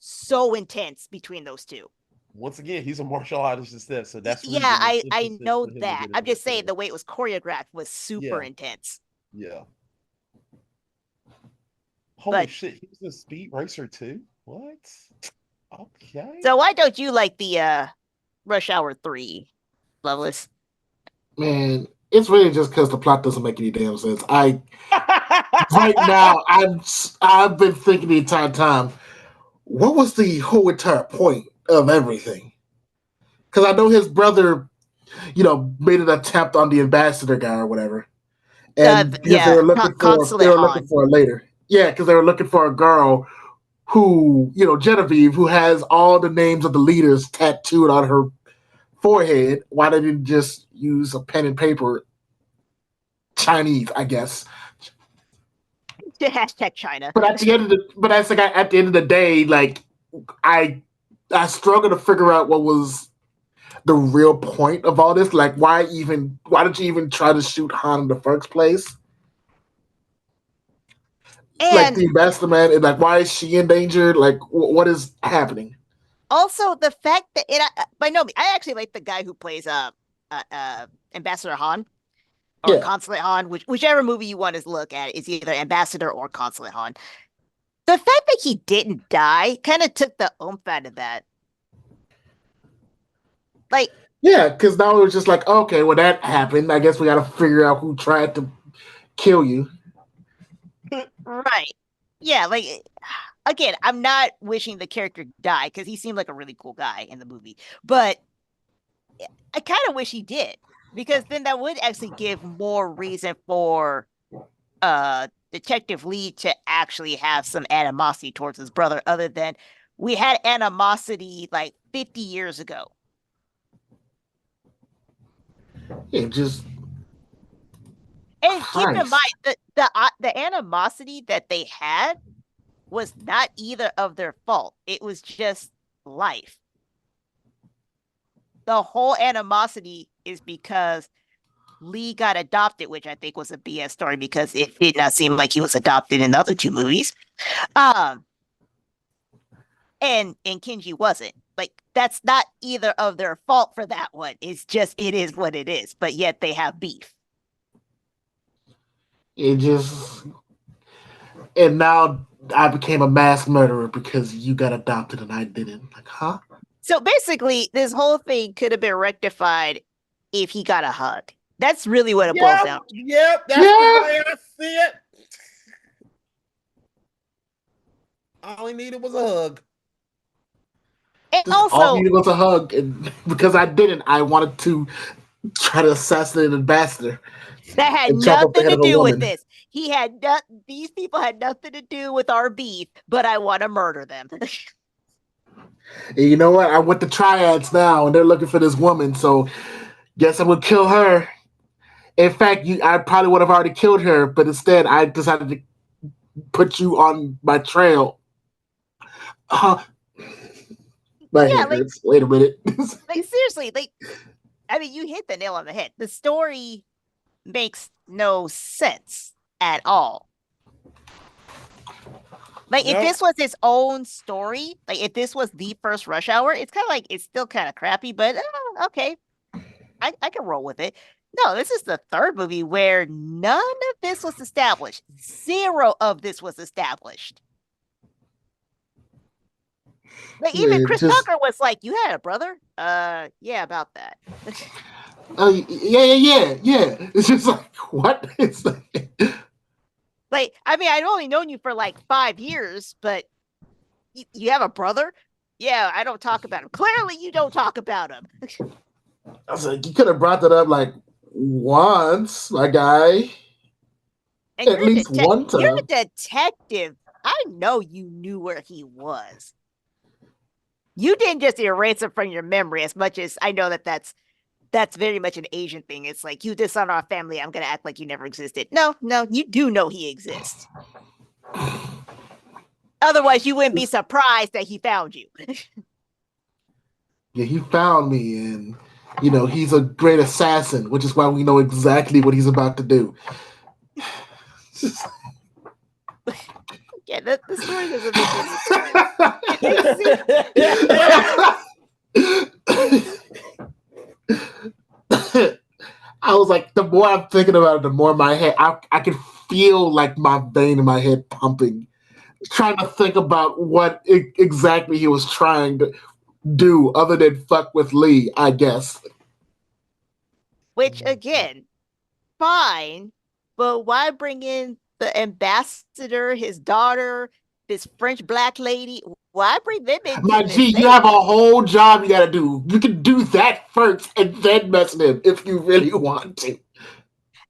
so intense between those two. Once again, he's a martial artist, so that's Yeah, I know that. I'm just saying the way it was choreographed was super intense. Yeah. Holy shit, he was in Speed Racer too? What? Okay. So why don't you like the Rush Hour 3, Loveless? Man, it's really just because the plot doesn't make any damn sense. Right now, I've been thinking the entire time, what was the whole entire point of everything? Because I know his brother, made an attempt on the ambassador guy or whatever, and because they were looking for it later. Yeah, because they were looking for a girl who, Genevieve, who has all the names of the leaders tattooed on her forehead. Why they didn't just use a pen and paper? Chinese, I guess. Hashtag China. But at the end of the day, like I struggle to figure out what was the real point of all this. Like, why did you even try to shoot Han in the first place? And like the ambassador man, and like, why is she in danger? Like, what is happening? Also, the fact that by no means, I actually like the guy who plays Ambassador Han or Consulate Han, whichever movie you want to look at is either Ambassador or Consulate Han. The fact that he didn't die kind of took the oomph out of that. Like, yeah, because now it was just like, okay, well, that happened. I guess we got to figure out who tried to kill you. Right. Yeah, like, again, I'm not wishing the character die because he seemed like a really cool guy in the movie, but I kind of wish he did because then that would actually give more reason for Detective Lee to actually have some animosity towards his brother, other than we had animosity like 50 years ago. It just And keep in Christ. mind the animosity that they had was not either of their fault. It was just life. The whole animosity is because Lee got adopted, which I think was a BS story because it did not seem like he was adopted in the other two movies. And Kenji wasn't. Like that's not either of their fault for that one. It's just it is what it is. But yet they have beef. It just and now I became a mass murderer because you got adopted and I didn't. Like, huh? So basically, this whole thing could have been rectified if he got a hug. That's really what it boils down to. Yep, that's Yeah. the way I see it. All he needed was a hug. And All also, you needed was a hug, and because I didn't, I wanted to try to assassinate an ambassador. that had And chop up the nothing head to of a do with woman. this. He had these people had nothing to do with our beef, but I want to murder them. And you know what? I went to triads now, and they're looking for this woman. So, guess I would kill her. In fact, I probably would have already killed her, but instead, I decided to put you on my trail. My Yeah, head hurts. Wait a minute. like seriously, like I mean, you hit the nail on the head. The story makes no sense at all. Like if Nope. this was its own story, like if this was the first Rush Hour, it's kind of like it's still kind of crappy, but okay, I can roll with it. No, this is the third movie where none of this was established. Zero of this was established. Like even Yeah, Chris just- Tucker was like, "You had a brother?" Yeah, about that. Yeah. It's just like, what? It's like, Like, I mean, I'd only known you for like 5 years, but you have a brother? Yeah, I don't talk about him. Clearly, you don't talk about him. I was like, you could have brought that up like once, my guy. And At least one time. You're a detective. I know you knew where he was. You didn't just erase him from your memory as much as I know that's very much an Asian thing. It's like you dishonor our family. I'm gonna act like you never existed. No, you do know he exists. Otherwise, you wouldn't be surprised that he found you. Yeah, he found me, and he's a great assassin, which is why we know exactly what he's about to do. Yeah, the story doesn't make any sense. I was like, the more I'm thinking about it, the more my head, I can feel like my vein in my head pumping, trying to think about what exactly he was trying to do other than fuck with Lee, I guess. Which again, fine, but why bring in the ambassador, his daughter, this French black lady? Why bring them in? My G, you have a whole job you gotta do. You can do that first and then mess with him if you really want to.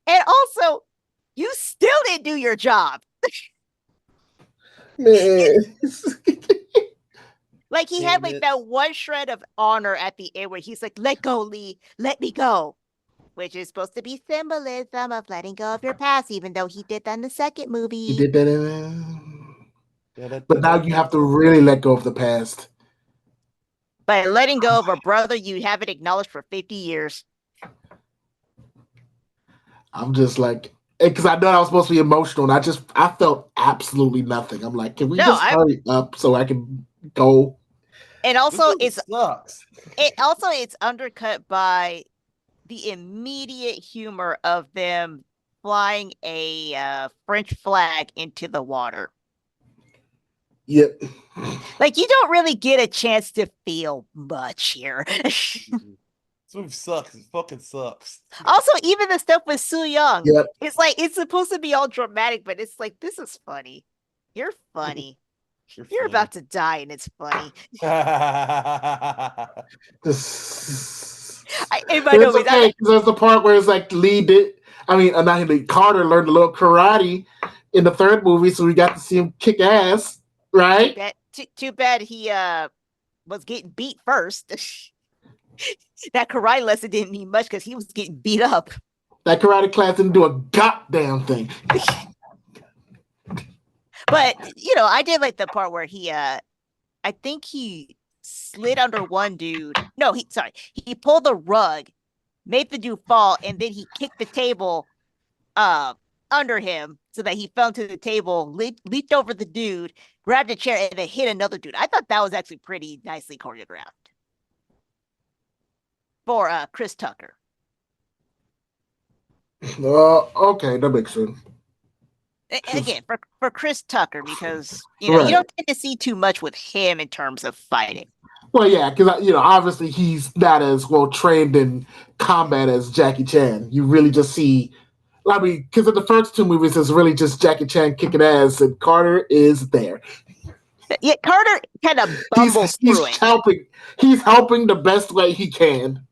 And also, you still didn't do your job. Man. Like he had like that one shred of honor at the end where he's like, "Let go, Lee, let me go," which is supposed to be symbolism of letting go of your past, even though he did that in the second movie. He did that but now you have to really let go of the past. By letting go of a brother you haven't acknowledged for 50 years. I'm just like, because I know I was supposed to be emotional, and I felt absolutely nothing. I'm like, can we hurry up so I can go? And also, it's undercut by the immediate humor of them flying a French flag into the water. Yep. Like you don't really get a chance to feel much here. This movie sucks. It fucking sucks. Also, even the stuff with Su Young, Yep. it's like it's supposed to be all dramatic, but it's like this is funny. You're funny. You're about to die, and it's funny. This- In my But it's notes, okay because there's the part where it's like Lee did. I mean, not Lee. Carter learned a little karate in the third movie, so we got to see him kick ass, right? too bad he was getting beat first. That karate lesson didn't mean much because he was getting beat up. That karate class didn't do a goddamn thing. But I did like the part where he I think he slid under one dude. No, he pulled the rug, made the dude fall, and then he kicked the table under him so that he fell to the table, leaped over the dude, grabbed a chair, and then hit another dude. I thought that was actually pretty nicely choreographed for Chris Tucker. Okay, that makes sense. Again, for Chris Tucker, because Right. you don't tend to see too much with him in terms of fighting. Well, yeah, because obviously he's not as well trained in combat as Jackie Chan. You really just see, I mean, because in the first two movies, it's really just Jackie Chan kicking ass, and Carter is there. Yeah, Carter kind of bumbles through it helping. He's helping the best way he can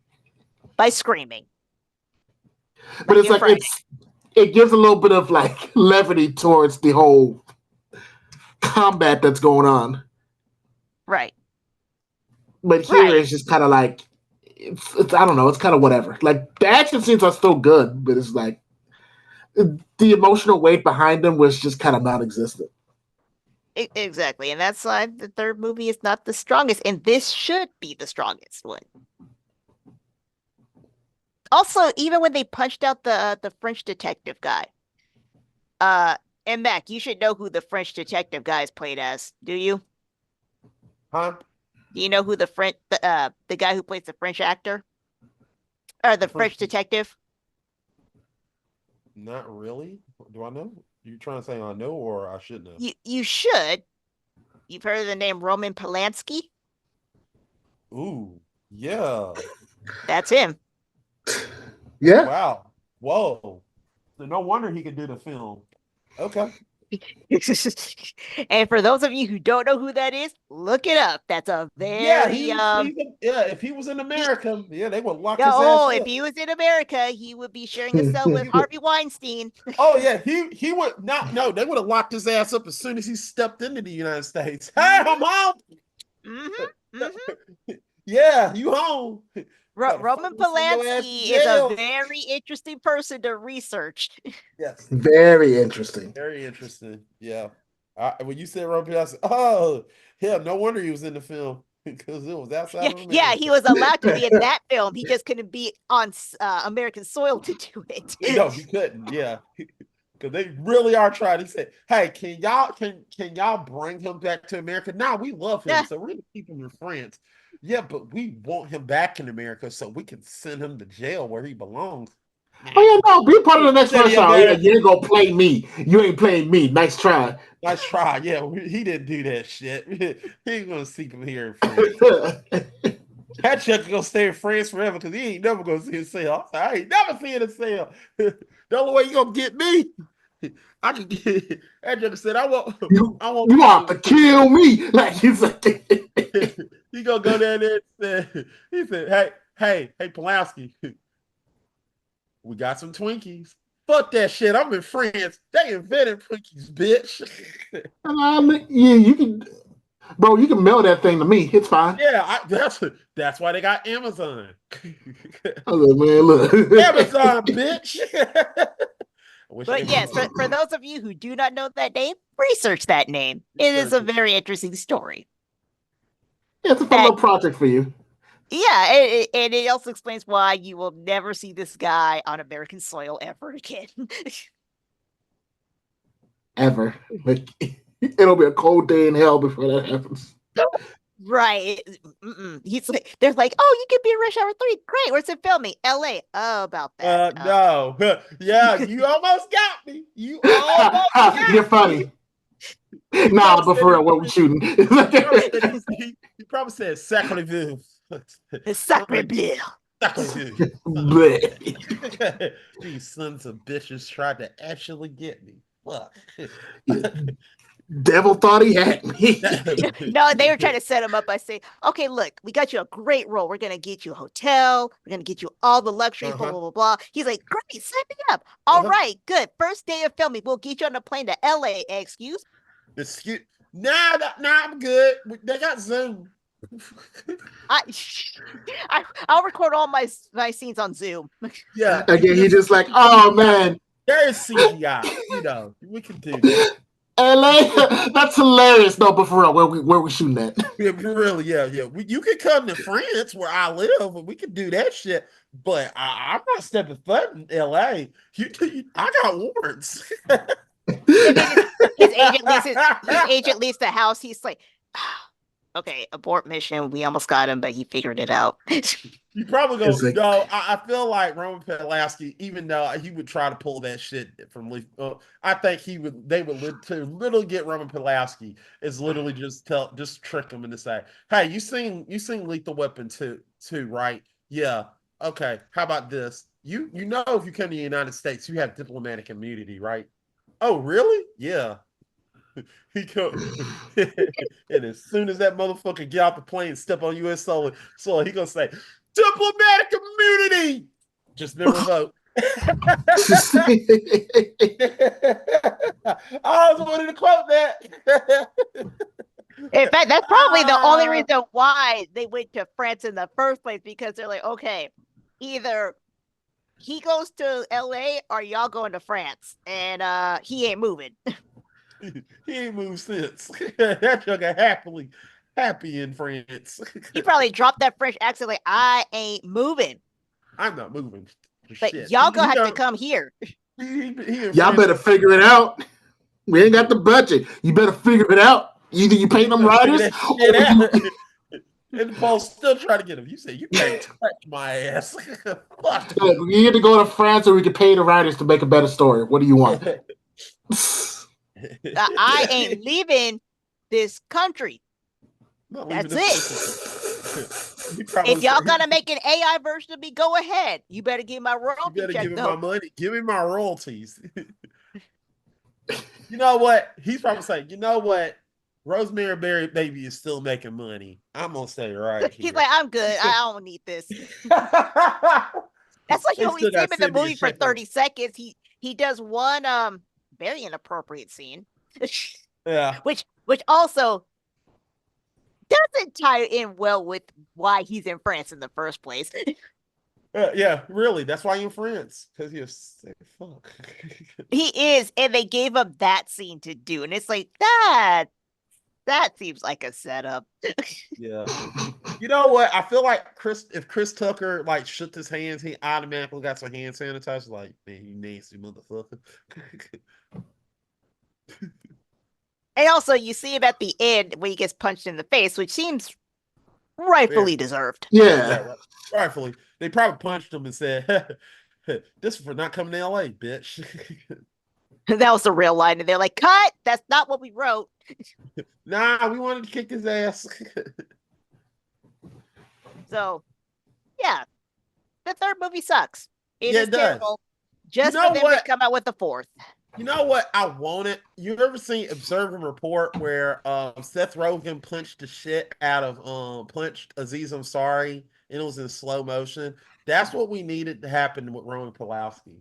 by screaming. But it's like it gives a little bit of like levity towards the whole combat that's going on. Right. But here it's just kind of like it's I don't know, it's kind of whatever. Like the action scenes are still good, but it's like the emotional weight behind them was just kind of non-existent. Exactly, and that's why the third movie is not the strongest, and this should be the strongest one. Also, even when they punched out the French detective guy, and Mac, you should know who the French detective guy is played as. Do you? Huh? Do you know who the guy who plays the French actor or the French detective? Not really. Do I know? You trying to say I know or I should know? You should. You've heard of the name Roman Polanski? Ooh, yeah. That's him. Yeah. Wow. Whoa. No wonder he could do the film. Okay. And for those of you who don't know who that is, look it up. That's a very if he was in America, they would lock his ass up. If he was in America, he would be sharing a cell with Harvey Weinstein. Oh yeah, he would not. No, they would have locked his ass up as soon as he stepped into the United States. Hey, I'm home. Yeah, you home. Roman Polanski is a very interesting person to research. Yes. Very interesting. Very interesting. Yeah. When you said Roman Polanski, oh, yeah, no wonder he was in the film because it was outside of America. Yeah, he was allowed to be in that film. He just couldn't be on American soil to do it. No, he couldn't. Yeah. Because they really are trying to say, hey, can y'all bring him back to America? Nah, we love him, so we're gonna keep him in France. Yeah, but we want him back in America so we can send him to jail where he belongs. Oh yeah, no, be part of the next Rush Hour. Yeah, you ain't gonna play me. You ain't playing me. Nice try. Nice try. Yeah, he didn't do that shit. He ain't gonna seek him here in France. That chick gonna stay in France forever because he ain't never gonna see a sale. I ain't never seeing a sale. The only way you gonna get me, I can get that chick said, I want you want to kill me. Like he's like he gonna go down there and say, he said, hey, Polanski, we got some Twinkies. Fuck that shit. I'm in France. They invented Twinkies, bitch. Yeah, you can. Bro, you can mail that thing to me. It's fine. Yeah, that's why they got Amazon. Look. Amazon, bitch. But yes, for those of you who do not know that name, research that name. It is a very interesting story. Yeah, it's a fun little project for you. Yeah, and it also explains why you will never see this guy on American soil ever again. Ever. Like, it'll be a cold day in hell before that happens. Right. They're like, oh, you could be in Rush Hour 3. Great. Where's it filming? LA. Oh, about that. No. Yeah, you almost got me. You almost got me. You're funny. Nah, but for real, what we shooting? He probably said Sacre Bleu. Sacre Bleu. These sons of bitches tried to actually get me. Fuck. Devil thought he had me. No, they were trying to set him up by saying, okay, look, we got you a great role. We're going to get you a hotel. We're going to get you all the luxuries, blah, blah, blah, blah. He's like, great, sign me up. All right, good. First day of filming, we'll get you on a plane to LA. Excuse? Nah, I'm good. They got Zoom. I'll record all my scenes on Zoom. Yeah. Again, he just like, oh man, there is CGI. You know, we can do that. LA, that's hilarious. No, but for real, where we shooting at? Yeah, really, yeah. You can come to France where I live, and we can do that shit. But I'm not stepping foot in LA. I got warrants. His agent leaves the house. He's like, okay, abort mission. We almost got him, but he figured it out. You probably go, like, no, I feel like Roman Polanski, even though he would try to pull that shit from I think they would literally get Roman Polanski is literally just trick him into say, hey, you seen Lethal Weapon 2, right? Yeah. Okay. How about this? You know, if you come to the United States, you have diplomatic immunity, right? Oh, really? Yeah. He go, and as soon as that motherfucker get out the plane and step on U.S. soil, he gonna say, diplomatic immunity. Just never vote. I always wanted to quote that. In fact, that's probably the only reason why they went to France in the first place, because they're like, okay, either he goes to LA or y'all going to France, and he ain't moving. He ain't moved since. That sugar happy in France. He probably dropped that French accent like, I ain't moving. I'm not moving. But y'all gonna have to come here. Y'all better figure it out. We ain't got the budget. You better figure it out. Either you pay them riders, and Paul's still trying to get him. You say you can't touch my ass. You need to go to France, or we can pay the writers to make a better story. What do you want? I ain't leaving this country. That's it. If y'all gonna make an AI version of me, go ahead. You better give my royalties. You better give me my money. Give me my royalties. You know what? He's probably saying, you know what? Rosemary Berry Baby is still making money. I'm gonna say right here. He's like, I'm good. I don't need this. That's like you only see him in the movie for 30 seconds. He does one very inappropriate scene. Yeah. Which also doesn't tie in well with why he's in France in the first place. Yeah, really. That's why you're in France. Because you're sick. Fuck. He is, and they gave him that scene to do, and it's like that seems like a setup. Yeah. You know what? I feel like if Chris Tucker like shook his hands, he automatically got some hand sanitizer. Like, man, you nasty motherfucker. And also, you see him at the end when he gets punched in the face, which seems rightfully deserved. Yeah. Rightfully. They probably punched him and said, this is for not coming to LA, bitch. That was the real line. And they're like, cut! That's not what we wrote. Nah, we wanted to kick his ass. So, yeah. The third movie sucks. It is Terrible. terrible. Just for them to come out with the fourth. You know what? I want it. You ever seen Observe and Report where Seth Rogen punched the shit out of punched Aziz Ansari and it was in slow motion? That's what we needed to happen with Roman Polanski.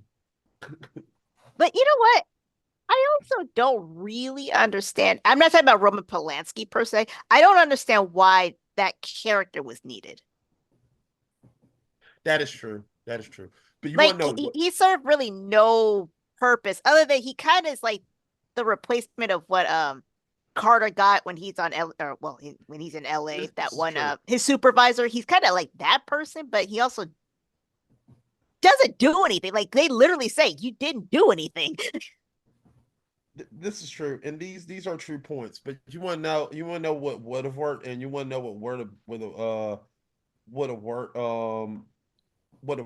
But you know what? I also don't really understand. I'm not talking about Roman Polanski per se. I don't understand why that character was needed. That is true. That is true. But you like, want to know he served really no purpose other than he kind of is like the replacement of what Carter got when he's on when he's in LA. That one his supervisor, he's kind of like that person, but he also doesn't do anything. Like they literally say you didn't do anything. This is true, and these are true points. But you want to know what would have worked, and you want to know what would have worked. Would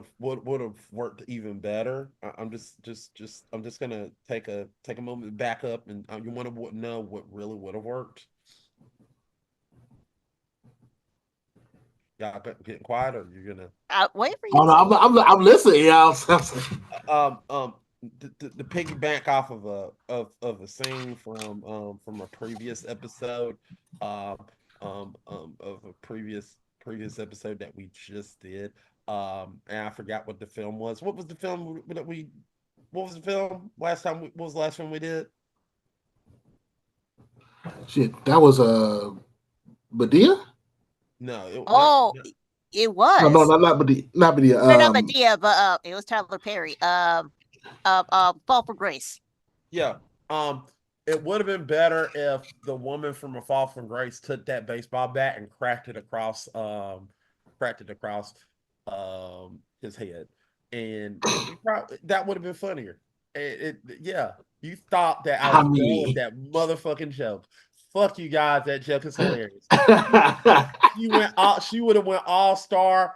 have worked even better. I'm just gonna take a moment to back up, and you want to know what really would have worked. Y'all getting quiet, or you're gonna wait for you. Oh, no, I'm listening, y'all. the piggyback off of a scene from a previous episode, of a previous episode that we just did. And I forgot what the film was. What was the film that we? What was the film last time? What was the last one we did? Shit, that was Medea. No, Oh, it was. No, not Medea. Not Medea. No, not Medea, but it was Tyler Perry. Fall from Grace. yeah. It would have been better if the woman from A Fall from Grace took that baseball bat and cracked it across his head, and that would have been funnier. Yeah, you thought that I was done with that motherfucking joke. Fuck you guys, that joke is hilarious. She would have went all-star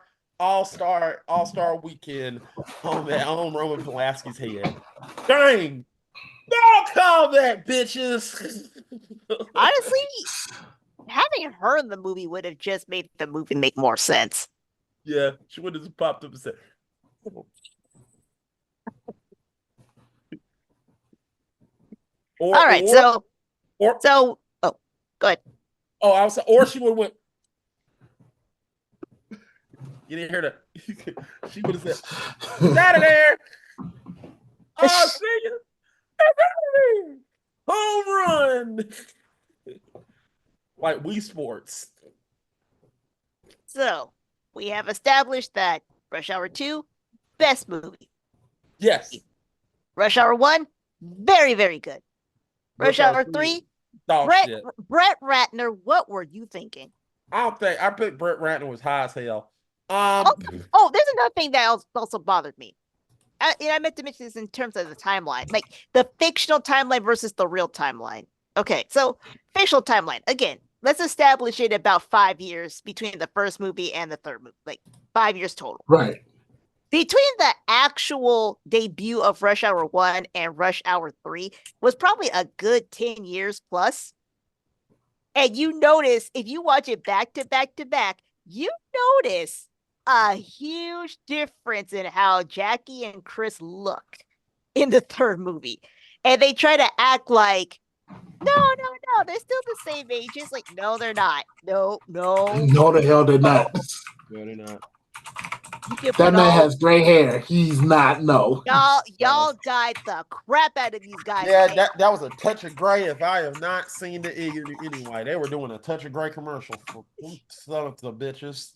weekend on Roman Polanski's head. Dang. Don't call that, bitches. Honestly, having her in the movie would have just made the movie make more sense. Yeah, she would have just popped up and said, all right, so go ahead. Oh, I was, or she would have went. You didn't hear that? She would have said, "Out of there!" Oh, see you. Home run. Like Wii Sports. So we have established that Rush Hour 2, best movie. Yes. Rush Hour 1, very, very good. Rush Hour 3, Brett Ratner, what were you thinking? I picked Brett Ratner was high as hell. There's another thing that also bothered me. I meant to mention this in terms of the timeline, like the fictional timeline versus the real timeline. Okay, so fictional timeline, again, let's establish it about 5 years between the first movie and the third movie, like 5 years total. Right. Between the actual debut of Rush Hour 1 and Rush Hour 3 was probably a good 10 years plus. And you notice, if you watch it back to back to back, you notice a huge difference in how Jackie and Chris look in the third movie. And they try to act like, no, they're still the same ages. Like, no, they're not. No. No, the hell they're not. No, they're not. That man has gray hair. He's not. No. Y'all dyed the crap out of these guys. Yeah, that was a touch of gray. If I have not seen it anyway, they were doing a touch of gray commercial for some of the bitches.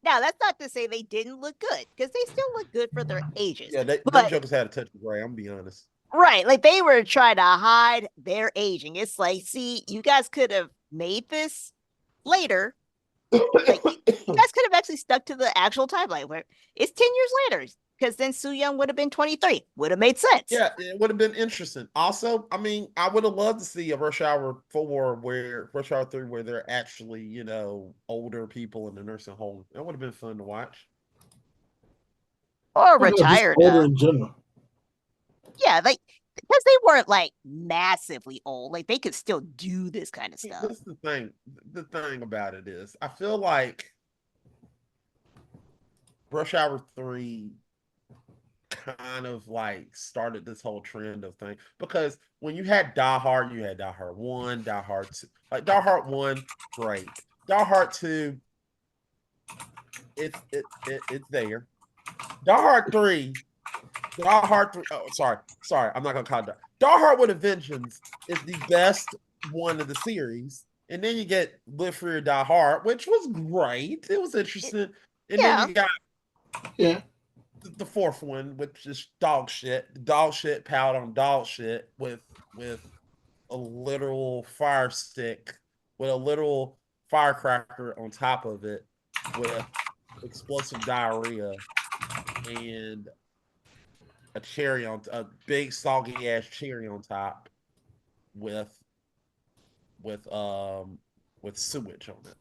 Now, that's not to say they didn't look good, because they still look good for their ages. Yeah, them jokers had a touch of gray. I'm gonna be honest. Right, like they were trying to hide their aging. It's like, see, you guys could have made this later. Like, you guys could have actually stuck to the actual timeline where it's 10 years later, because then Soo Young would have been 23. Would have made sense. Yeah, it would have been interesting. Also, I mean, I would have loved to see a Rush Hour 4 Rush Hour 3 where they're actually, older people in the nursing home. That would have been fun to watch. Or retired. Older in general. Yeah, like, because they weren't like massively old. Like, they could still do this kind of stuff. That's the thing. The thing about it is, I feel like Rush Hour 3 kind of like started this whole trend of thing, because when you had Die Hard, you had Die Hard 1, Die Hard 2. Like Die Hard 1, great. Die Hard 2, it's there. Die Hard 3. Oh, sorry, I'm not gonna call it Die. Die Hard with a Vengeance is the best one of the series, and then you get Live Free or Die Hard, which was great. It was interesting, and then you got the fourth one, which is dog shit. Dog shit piled on dog shit with a literal fire stick, with a literal firecracker on top of it, with explosive diarrhea and a big soggy ass cherry on top with sewage on it.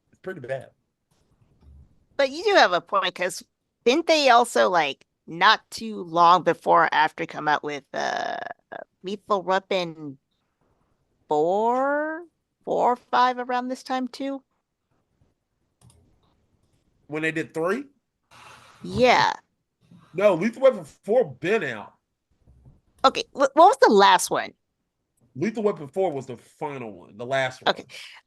It's pretty bad. But you do have a point, because didn't they also, like, not too long before or after come out with Lethal Weapon 4 or 5 around this time too? When they did 3? Yeah. No, Lethal Weapon 4 been out. Okay, what was the last one? Lethal Weapon 4 was the final one, the last one.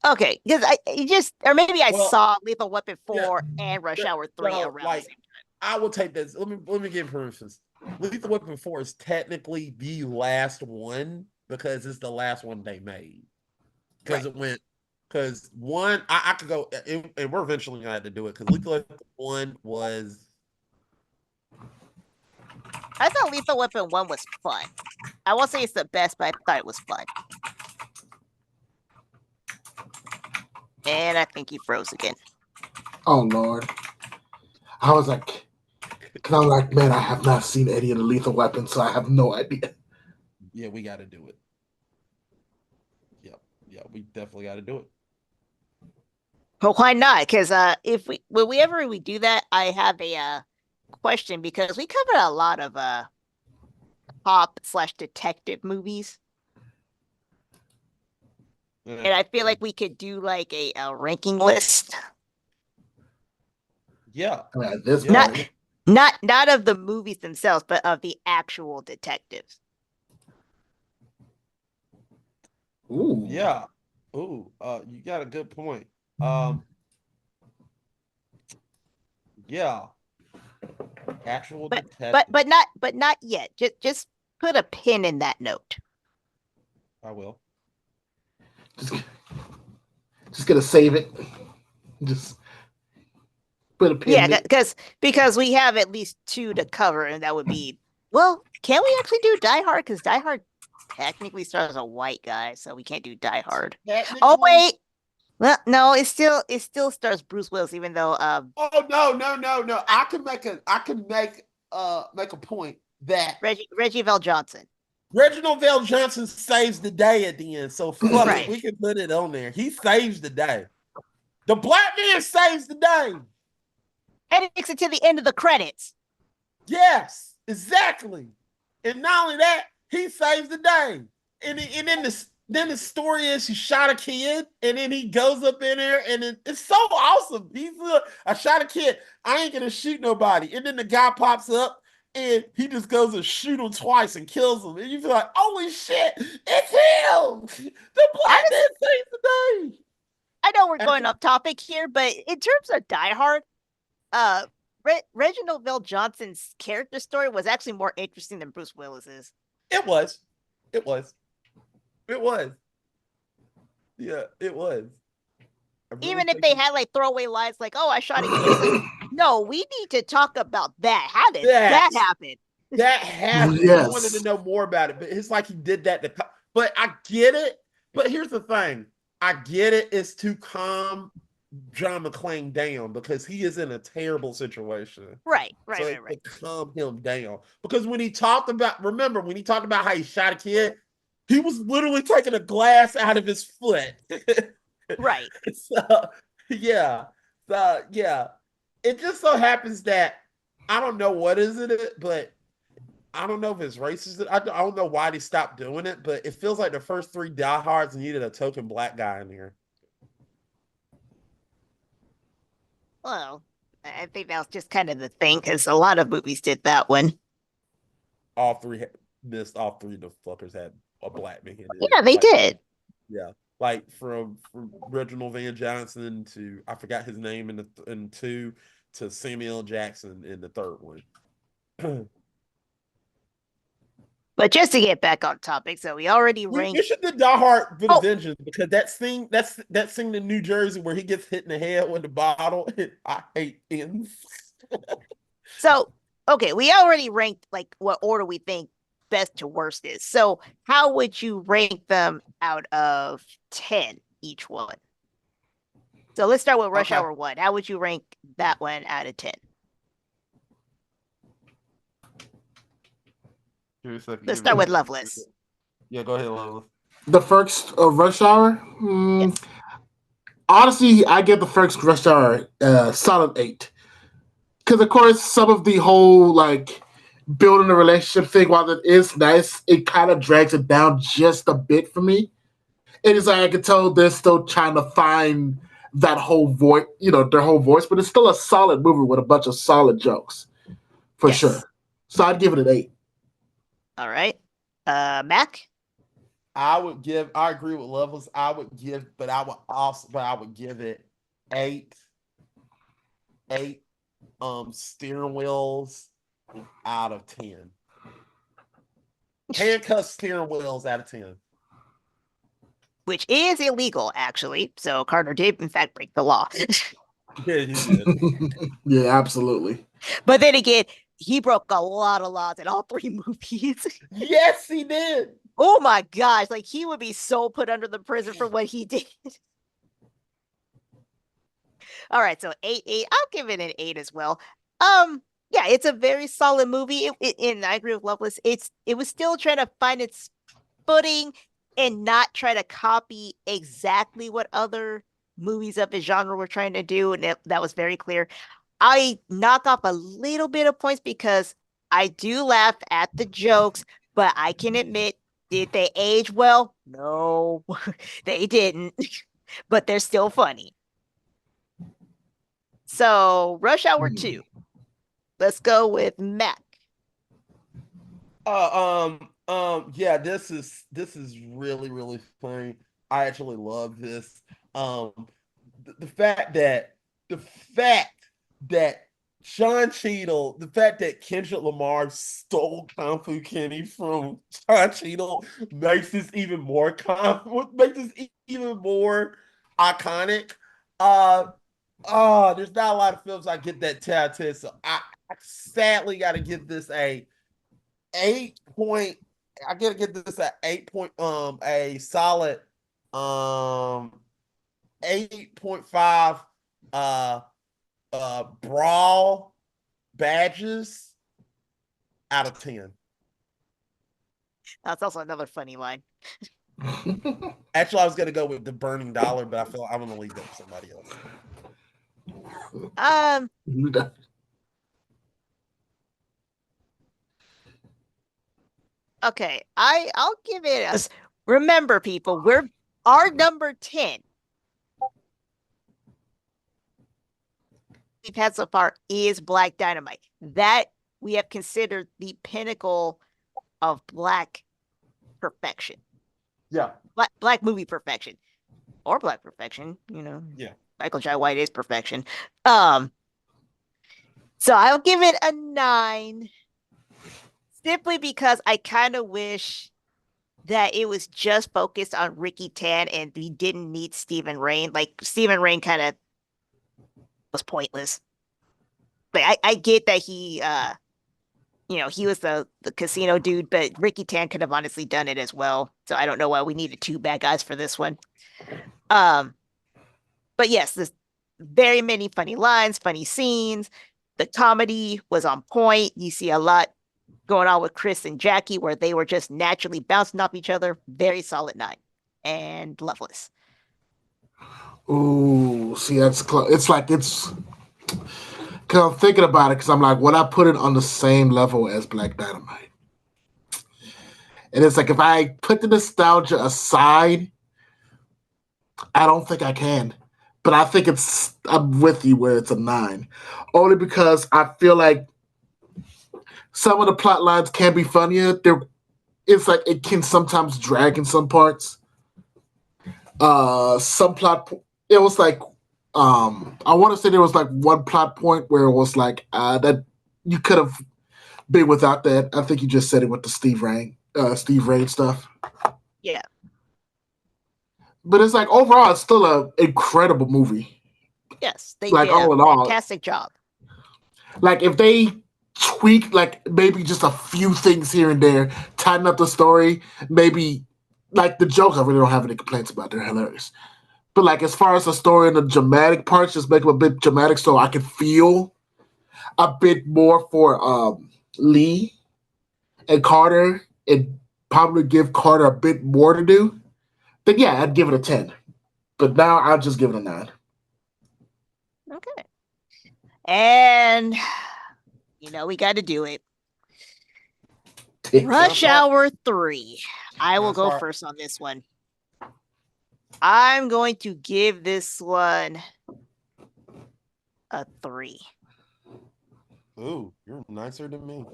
Okay, because or maybe I Well, saw Lethal Weapon yeah, 4 and Rush Hour 3 no, around the like same time. I will take this. Let me give for instance. Lethal Weapon 4 is technically the last one because it's the last one they made. Because Right. it went because one I could go and we're eventually gonna have to do it because Lethal Weapon 1 was I thought Lethal Weapon 1 was fun. I won't say it's the best, but I thought it was fun. And I think he froze again. Oh Lord. I was like, because I'm like, man, I have not seen any of the Lethal Weapon, so I have no idea. yeah, we gotta do it. Yep. Yeah, we definitely gotta do it. But why not? Because if we do that, I have a question because we covered a lot of cop/detective movies. And I feel like we could do like a ranking list. Yeah. At this Yeah. point. Not of the movies themselves, but of the actual detectives. Ooh. Yeah. Ooh, you got a good point. Yeah. Actual But detective. but not yet. Just put a pin in that note. I will. Just gonna save it. Just put a pin in Yeah, it. because we have at least two to cover, and that would be can we actually do Die Hard? Because Die Hard technically stars a white guy, so we can't do Die Hard. Oh wait. Well, no, it still stars Bruce Willis, even though Oh no. I can make a point that Reggie Vell Johnson. Reginald Vell Johnson saves the day at the end. So fuck Right. it. We can put it on there. He saves the day. The black man saves the day. And it makes it to the end of the credits. Yes, exactly. And not only that, he saves the day. And then the story is he shot a kid, and then he goes up in there, and it's so awesome. I shot a kid. I ain't gonna shoot nobody. And then the guy pops up, and he just goes and shoot him twice and kills him. And you feel like, holy shit, it's him. The black man saves the day. I know we're going off topic here, but in terms of Die Hard, Reginald Vell Johnson's character story was actually more interesting than Bruce Willis's. It was. It was. It was. Yeah, it was. Even if they had like throwaway lines like, "Oh, I shot a kid," no, we need to talk about that. How did that happen? That happened. Yes. I wanted to know more about it, but it's like he did that. But I get it. But here's the thing: I get it. It's to calm John McClane down because he is in a terrible situation. Right. To calm him down because when he talked about how he shot a kid, he was literally taking a glass out of his foot. Right. So yeah. It just so happens that I don't know what is it, but I don't know if it's racist. I don't know why they stopped doing it, but it feels like the first 3 Die Hards needed a token black guy in here. Well, I think that was just kind of the thing because a lot of movies did that one. All 3 missed. All 3 of the fuckers had a black man in it. Yeah, they did. Yeah, like from Reginald Van Johnson to I forgot his name in 2 to Samuel Jackson in the 3rd one. But just to get back on topic, so we already ranked. You should do Die Hard with a Vengeance because that scene in New Jersey where he gets hit in the head with the bottle. I hate ends. So okay, we already ranked like what order we think best to worst is. So how would you rank them out of 10 each one? So let's start with Rush Hour 1. How would you rank that one out of 10? Let's start with Loveless. Yeah, go ahead, Loveless. The first Rush Hour? Yes. Honestly, I give the first Rush Hour solid 8. Because, of course, some of the whole, like, building a relationship thing, while it is nice, it kind of drags it down just a bit for me. It is like I can tell they're still trying to find that whole voice, their whole voice, but it's still a solid movie with a bunch of solid jokes, for sure. So I'd give it an 8. All right. Mac? I agree with Levels. I would give it eight, eight steering wheels out of 10. Handcuffed steering wheels out of 10. Which is illegal, actually. So Carter did, in fact, break the law. Yeah, he did. Yeah, absolutely. But then again, he broke a lot of laws in all 3 movies. Yes, he did. Oh my gosh, like he would be so put under the prison for what he did. All right, so 8, 8. I'll give it an 8 as well. Yeah, it's a very solid movie. And I agree with Loveless. It was still trying to find its footing and not try to copy exactly what other movies of the genre were trying to do, and that was very clear. I knock off a little bit of points because I do laugh at the jokes, but I can admit, did they age well? No, they didn't, but they're still funny. So, Rush Hour 2. Let's go with Mac. Yeah, this is really, really funny. I actually love this. The fact that Sean Cheadle, the fact that Kendrick Lamar stole Kung Fu Kenny from Sean Cheadle makes this even more iconic. There's not a lot of films I get that tattoo, so I sadly got to give this a 8 point. I gotta give this a 8 point. A solid 8.5. Brawl badges out of 10. That's also another funny line. Actually, I was gonna go with the burning dollar, but I feel I'm gonna leave that for somebody else. Okay, I'll give it as. Remember, people, our number 10 we've had so far is Black Dynamite. That we have considered the pinnacle of Black perfection. Yeah. Black movie perfection. Or Black perfection, Yeah. Michael Jai White is perfection. So I'll give it a 9. Simply because I kind of wish that it was just focused on Ricky Tan and we didn't need Stephen Rain. Like Stephen Rain kind of was pointless. But I get that he he was the casino dude, but Ricky Tan could have honestly done it as well. So I don't know why we needed 2 bad guys for this one. But yes, there's very many funny lines, funny scenes. The comedy was on point. You see a lot going on with Chris and Jackie where they were just naturally bouncing off each other. Very solid 9. And Loveless. Ooh, see, that's close. It's like because I'm thinking about it because I'm like, would I put it on the same level as Black Dynamite? And it's like if I put the nostalgia aside, I don't think I can. But I think I'm with you where it's a 9, only because I feel like some of the plot lines can be funnier. It's like it can sometimes drag in some parts. Some plot, it was like, I want to say there was like one plot point where it was like that you could have been without that. I think you just said it with the Steve Rain stuff. Yeah. But it's like overall, it's still an incredible movie. Yes, they like did all a in all, fantastic job. Like if they tweak like maybe just a few things here and there, tighten up the story, maybe like the jokes I really don't have any complaints about. They're hilarious. But like as far as the story and the dramatic parts, just make them a bit dramatic so I can feel a bit more for Lee and Carter and probably give Carter a bit more to do. Then yeah, I'd give it a 10. But now I'll just give it a 9. Okay. And we got to do it. Rush Hour 3. I will go first on this one. I'm going to give this one a 3. Ooh, you're nicer than me.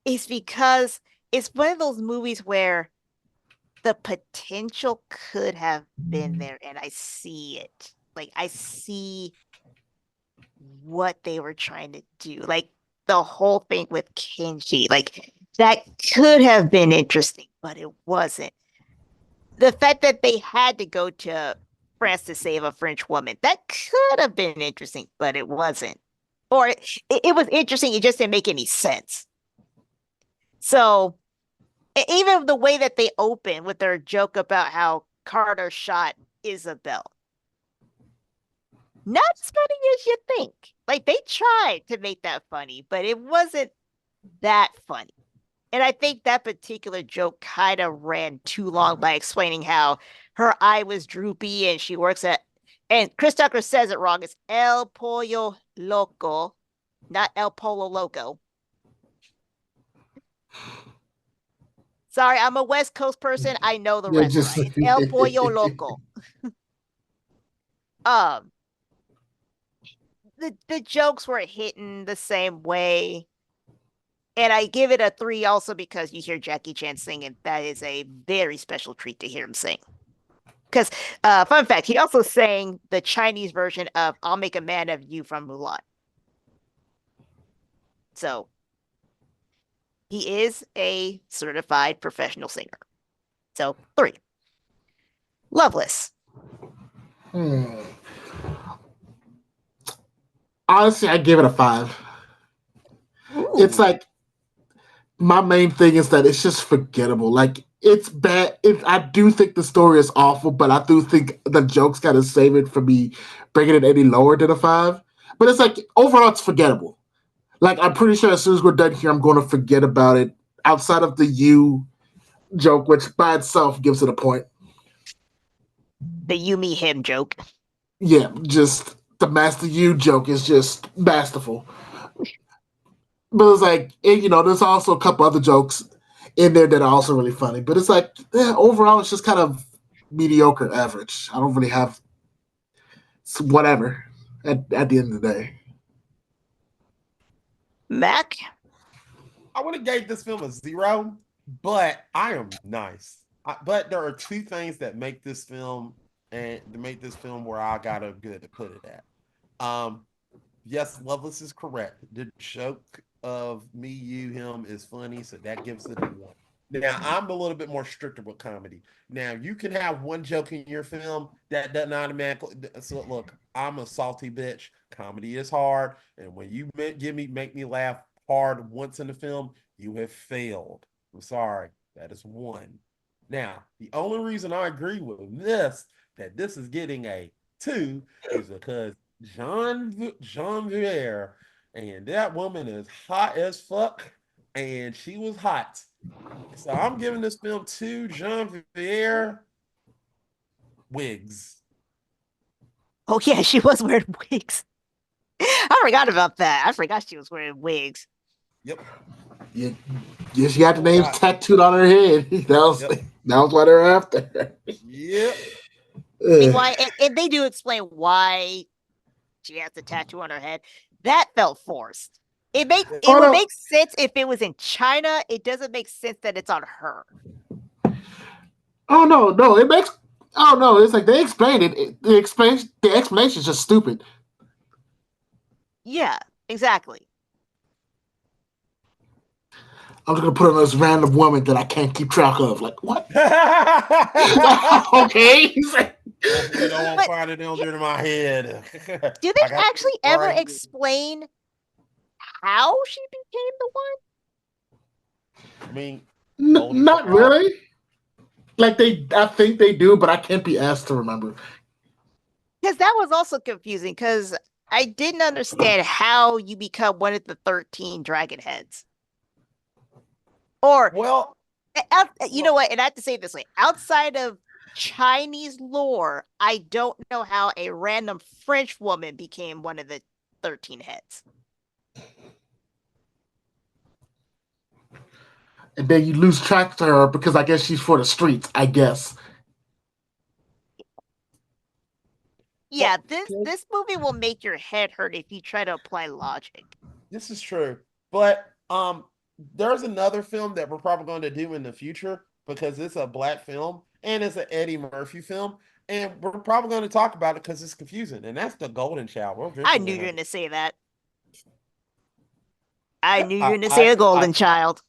is because it's one of those movies where the potential could have been there, and I see it. Like I see what they were trying to do. Like the whole thing with Kenji, like that could have been interesting, but it wasn't. The fact that they had to go to France to save a French woman, that could have been interesting, but it wasn't. Or it was interesting, it just didn't make any sense. So even the way that they open with their joke about how Carter shot Isabel, not as funny as you think. Like they tried to make that funny, but it wasn't that funny. And I think that particular joke kind of ran too long by explaining how her eye was droopy and she works at, and Chris Tucker says it wrong. It's El Pollo Loco, not El Polo Loco. Sorry, I'm a West Coast person. I know the restaurant. It's El Pollo Loco. Um, the jokes were hitting the same way. And I give it a 3 also because you hear Jackie Chan sing, and that is a very special treat to hear him sing. Because, fun fact, he also sang the Chinese version of I'll Make a Man of You from Mulan. So, he is a certified professional singer. So, 3. Loveless. Honestly, I give it a 5. Ooh. It's like, my main thing is that it's just forgettable. Like it's bad. I do think the story is awful, but I do think the jokes kind of save it for me bringing it any lower than a 5. But it's like overall, it's forgettable. Like I'm pretty sure as soon as we're done here, I'm going to forget about it. Outside of the you joke, which by itself gives it a point. The you me him joke. Yeah, just the master you joke is just masterful. But it's like, there's also a couple other jokes in there that are also really funny. But it's like, overall, it's just kind of mediocre, average. I don't really have whatever at the end of the day. Mac? I would have gave this film a 0, but I am nice. But there are 2 things that make this film and to make this film where I got a good to put it at. Yes, Loveless is correct. The joke of me, you, him is funny, so that gives it a 1. Now, I'm a little bit more stricter with comedy. Now, you can have one joke in your film that doesn't automatically. So, look, I'm a salty bitch. Comedy is hard, and when you make me laugh hard once in the film, you have failed. I'm sorry. That is 1. Now, the only reason I agree with this that this is getting a 2 is because Jean Vier, and that woman is hot as fuck, and she was hot. So I'm giving this film 2 Jean Vier wigs. Oh, yeah, she was wearing wigs. I forgot about that. I forgot she was wearing wigs. Yep. Yeah, she got the names tattooed on her head. That was why they're after. Yep. I mean, why? And they do explain why she has the tattoo on her head. That felt forced. It would make sense if it was in China. It doesn't make sense that it's on her. Oh no, it makes. Oh no, it's like they explained it. The explanation is just stupid. Yeah, exactly. I'm just gonna put on this random woman that I can't keep track of. Like what? Okay. You don't want to find it under my head. Do they actually ever explain how she became the one? I mean, not really. Like I think they do, but I can't be asked to remember. Because that was also confusing. Because I didn't understand how you become one of the 13 dragon heads. Or you know what? And I have to say it this way: outside of Chinese lore, I don't know how a random French woman became one of the 13 heads. And then you lose track to her because I guess she's for the streets, I guess. Yeah, this movie will make your head hurt if you try to apply logic. This is true. But there's another film that we're probably going to do in the future because it's a black film and it's an Eddie Murphy film. And we're probably going to talk about it because it's confusing. And that's The Golden Child. We're I eventually knew you were gonna going to say that. I knew you were I going to say a I golden child.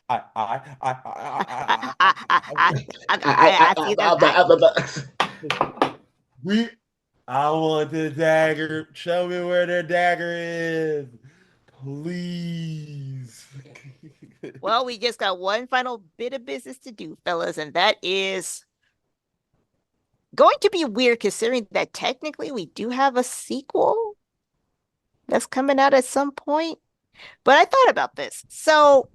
I I I I, I I, I, I, I see that. we I want the dagger. Show me where the dagger is. Please. Well, we just got one final bit of business to do, fellas, and that is going to be weird considering that technically we do have a sequel that's coming out at some point. But I thought about this. So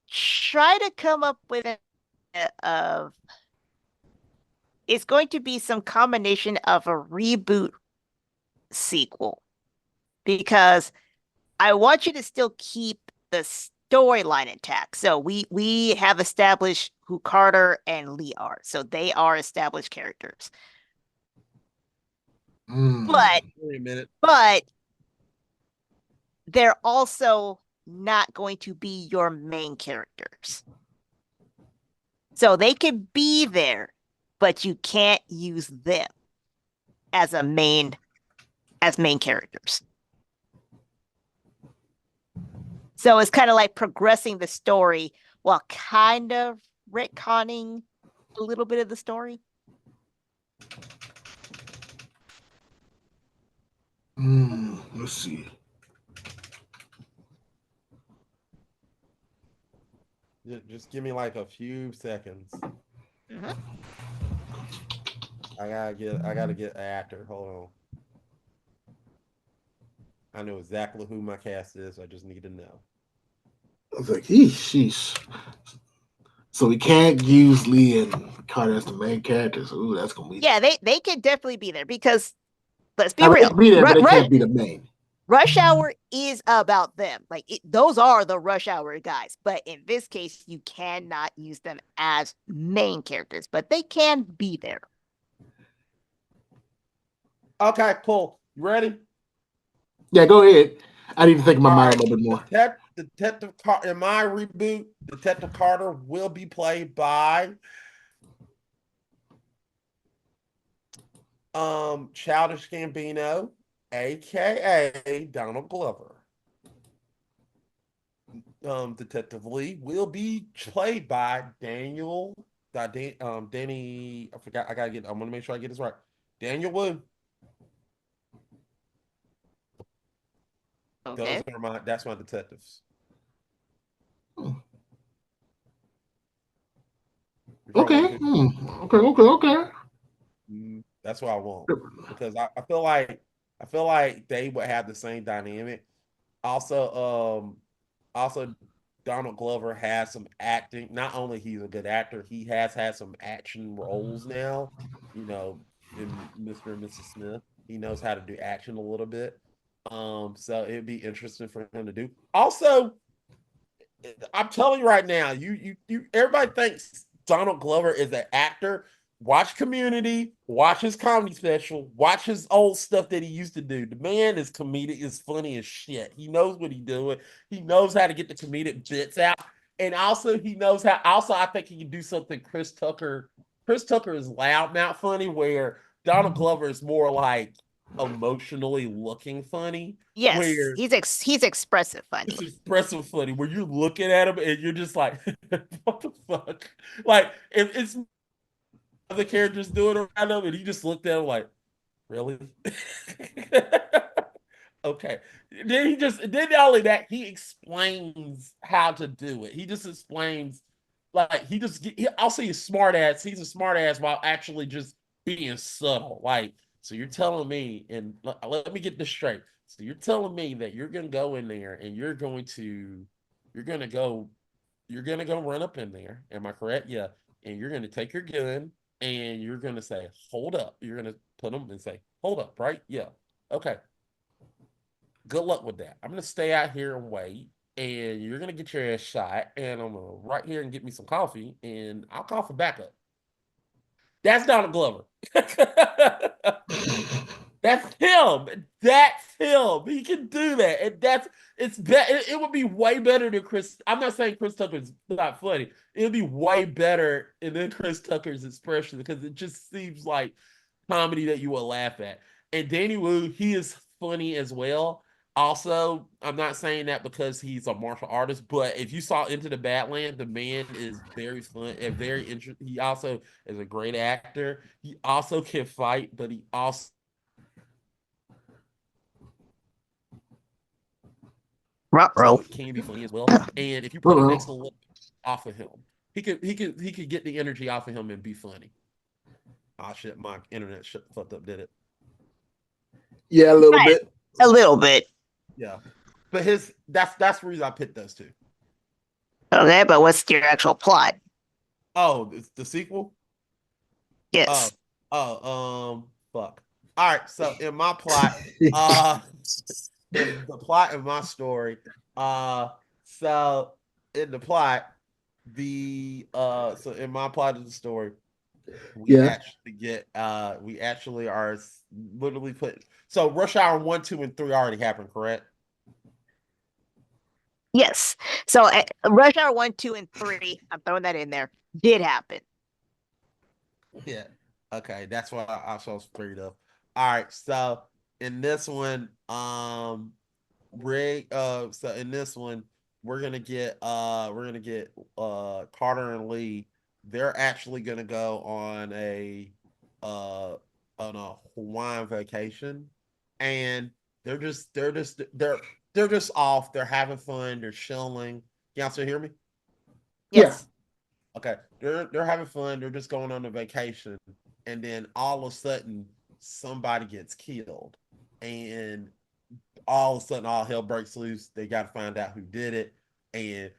try to come up with of it's going to be some combination of a reboot sequel because I want you to still keep the storyline intact. So we have established who Carter and Lee are. So they are established characters. But Wait a minute. but they're also not going to be your main characters. So they can be there, but you can't use them as main characters. So it's kind of like progressing the story while kind of retconning a little bit of the story. Let's see. Just give me like a few seconds. Mhm. I gotta get an actor. Hold on. I know exactly who my cast is. I just need to know. I was like, sheesh. So we can't use Lee and Carter as the main characters. Ooh, that's gonna be. Yeah, they could definitely be there because let's be I mean, real. they'll be there, but they can't be the main. Rush Hour is about them. Like those are the Rush Hour guys. But in this case, you cannot use them as main characters, but they can be there. Okay, cool. You ready? Yeah, go ahead. I need to think in my All mind right. a little bit more. Detective Carter in my reboot, Detective Carter will be played by Childish Gambino, aka Donald Glover. Detective Lee will be played by Danny. I forgot. I'm gonna make sure I get this right. Daniel Wu. Okay. That's my detectives. Okay. Okay. That's what I want because I feel like they would have the same dynamic. Also Donald Glover has some acting. Not only he's a good actor, he has had some action roles now. You know, in Mr. and Mrs. Smith, he knows how to do action a little bit. So it'd be interesting for him to do. Also, I'm telling you right now, you everybody thinks Donald Glover is an actor. Watch Community, watch his comedy special, watch his old stuff that he used to do. The man is comedic, is funny as shit. He knows what he's doing. He knows how to get the comedic bits out. And also he knows how also I think he can do something Chris Tucker. Chris Tucker is loudmouth funny, where Donald Glover is more like emotionally looking funny. Yes, Where he's expressive funny. it's expressive funny where you're looking at him and you're just like, what the fuck? Like, if it's other characters doing around him and he just looked at him like, really? Okay. Then not only that, he explains how to do it. He just explains, like, I'll say he's smart ass. He's a smart ass while actually just being subtle. Like, so you're telling me, and let me get this straight. So you're telling me that you're gonna go in there and you're gonna go, run up in there. Am I correct? Yeah. And you're gonna take your gun and you're gonna say, hold up. You're gonna put them and say, hold up, right? Yeah. Okay. Good luck with that. I'm gonna stay out here and wait, and you're gonna get your ass shot, and I'm gonna right here and get me some coffee, and I'll call for backup. That's Donald Glover. That's him. That's him. He can do that, and it would be way better than Chris. I'm not saying Chris Tucker's not funny. It would be way better than Chris Tucker's expression because it just seems like comedy that you will laugh at. And Danny Wu, he is funny as well. Also, I'm not saying that because he's a martial artist, but if you saw Into the Badland, the man is very fun and very interesting. He also is a great actor. He also can fight, but he also can be funny as well. And if you put an extra look off of him, he could get the energy off of him and be funny. Oh shit, my internet fucked up, did it? Yeah, a little bit. A little bit. Yeah. But that's the reason I picked those two. Okay, but what's your actual plot? Oh, it's the sequel? Yes. Fuck. All right, so in my plot, in the plot of my story, so in the plot, so in my plot of the story, we actually are literally so Rush Hour 1, 2, and 3 already happened, correct? Yes. So Rush Hour 1, 2, and 3, I'm throwing that in there, did happen. Yeah. Okay, that's what I saw 3 though. All right, so in this one, so in this one, we're gonna get Carter and Lee. They're actually gonna go on a Hawaiian vacation, and they're just off. They're having fun. They're chilling. Y'all still hear me? Yes. Okay. They're having fun. They're just going on a vacation, and then all of a sudden somebody gets killed, and all of a sudden all hell breaks loose. They got to find out who did it, and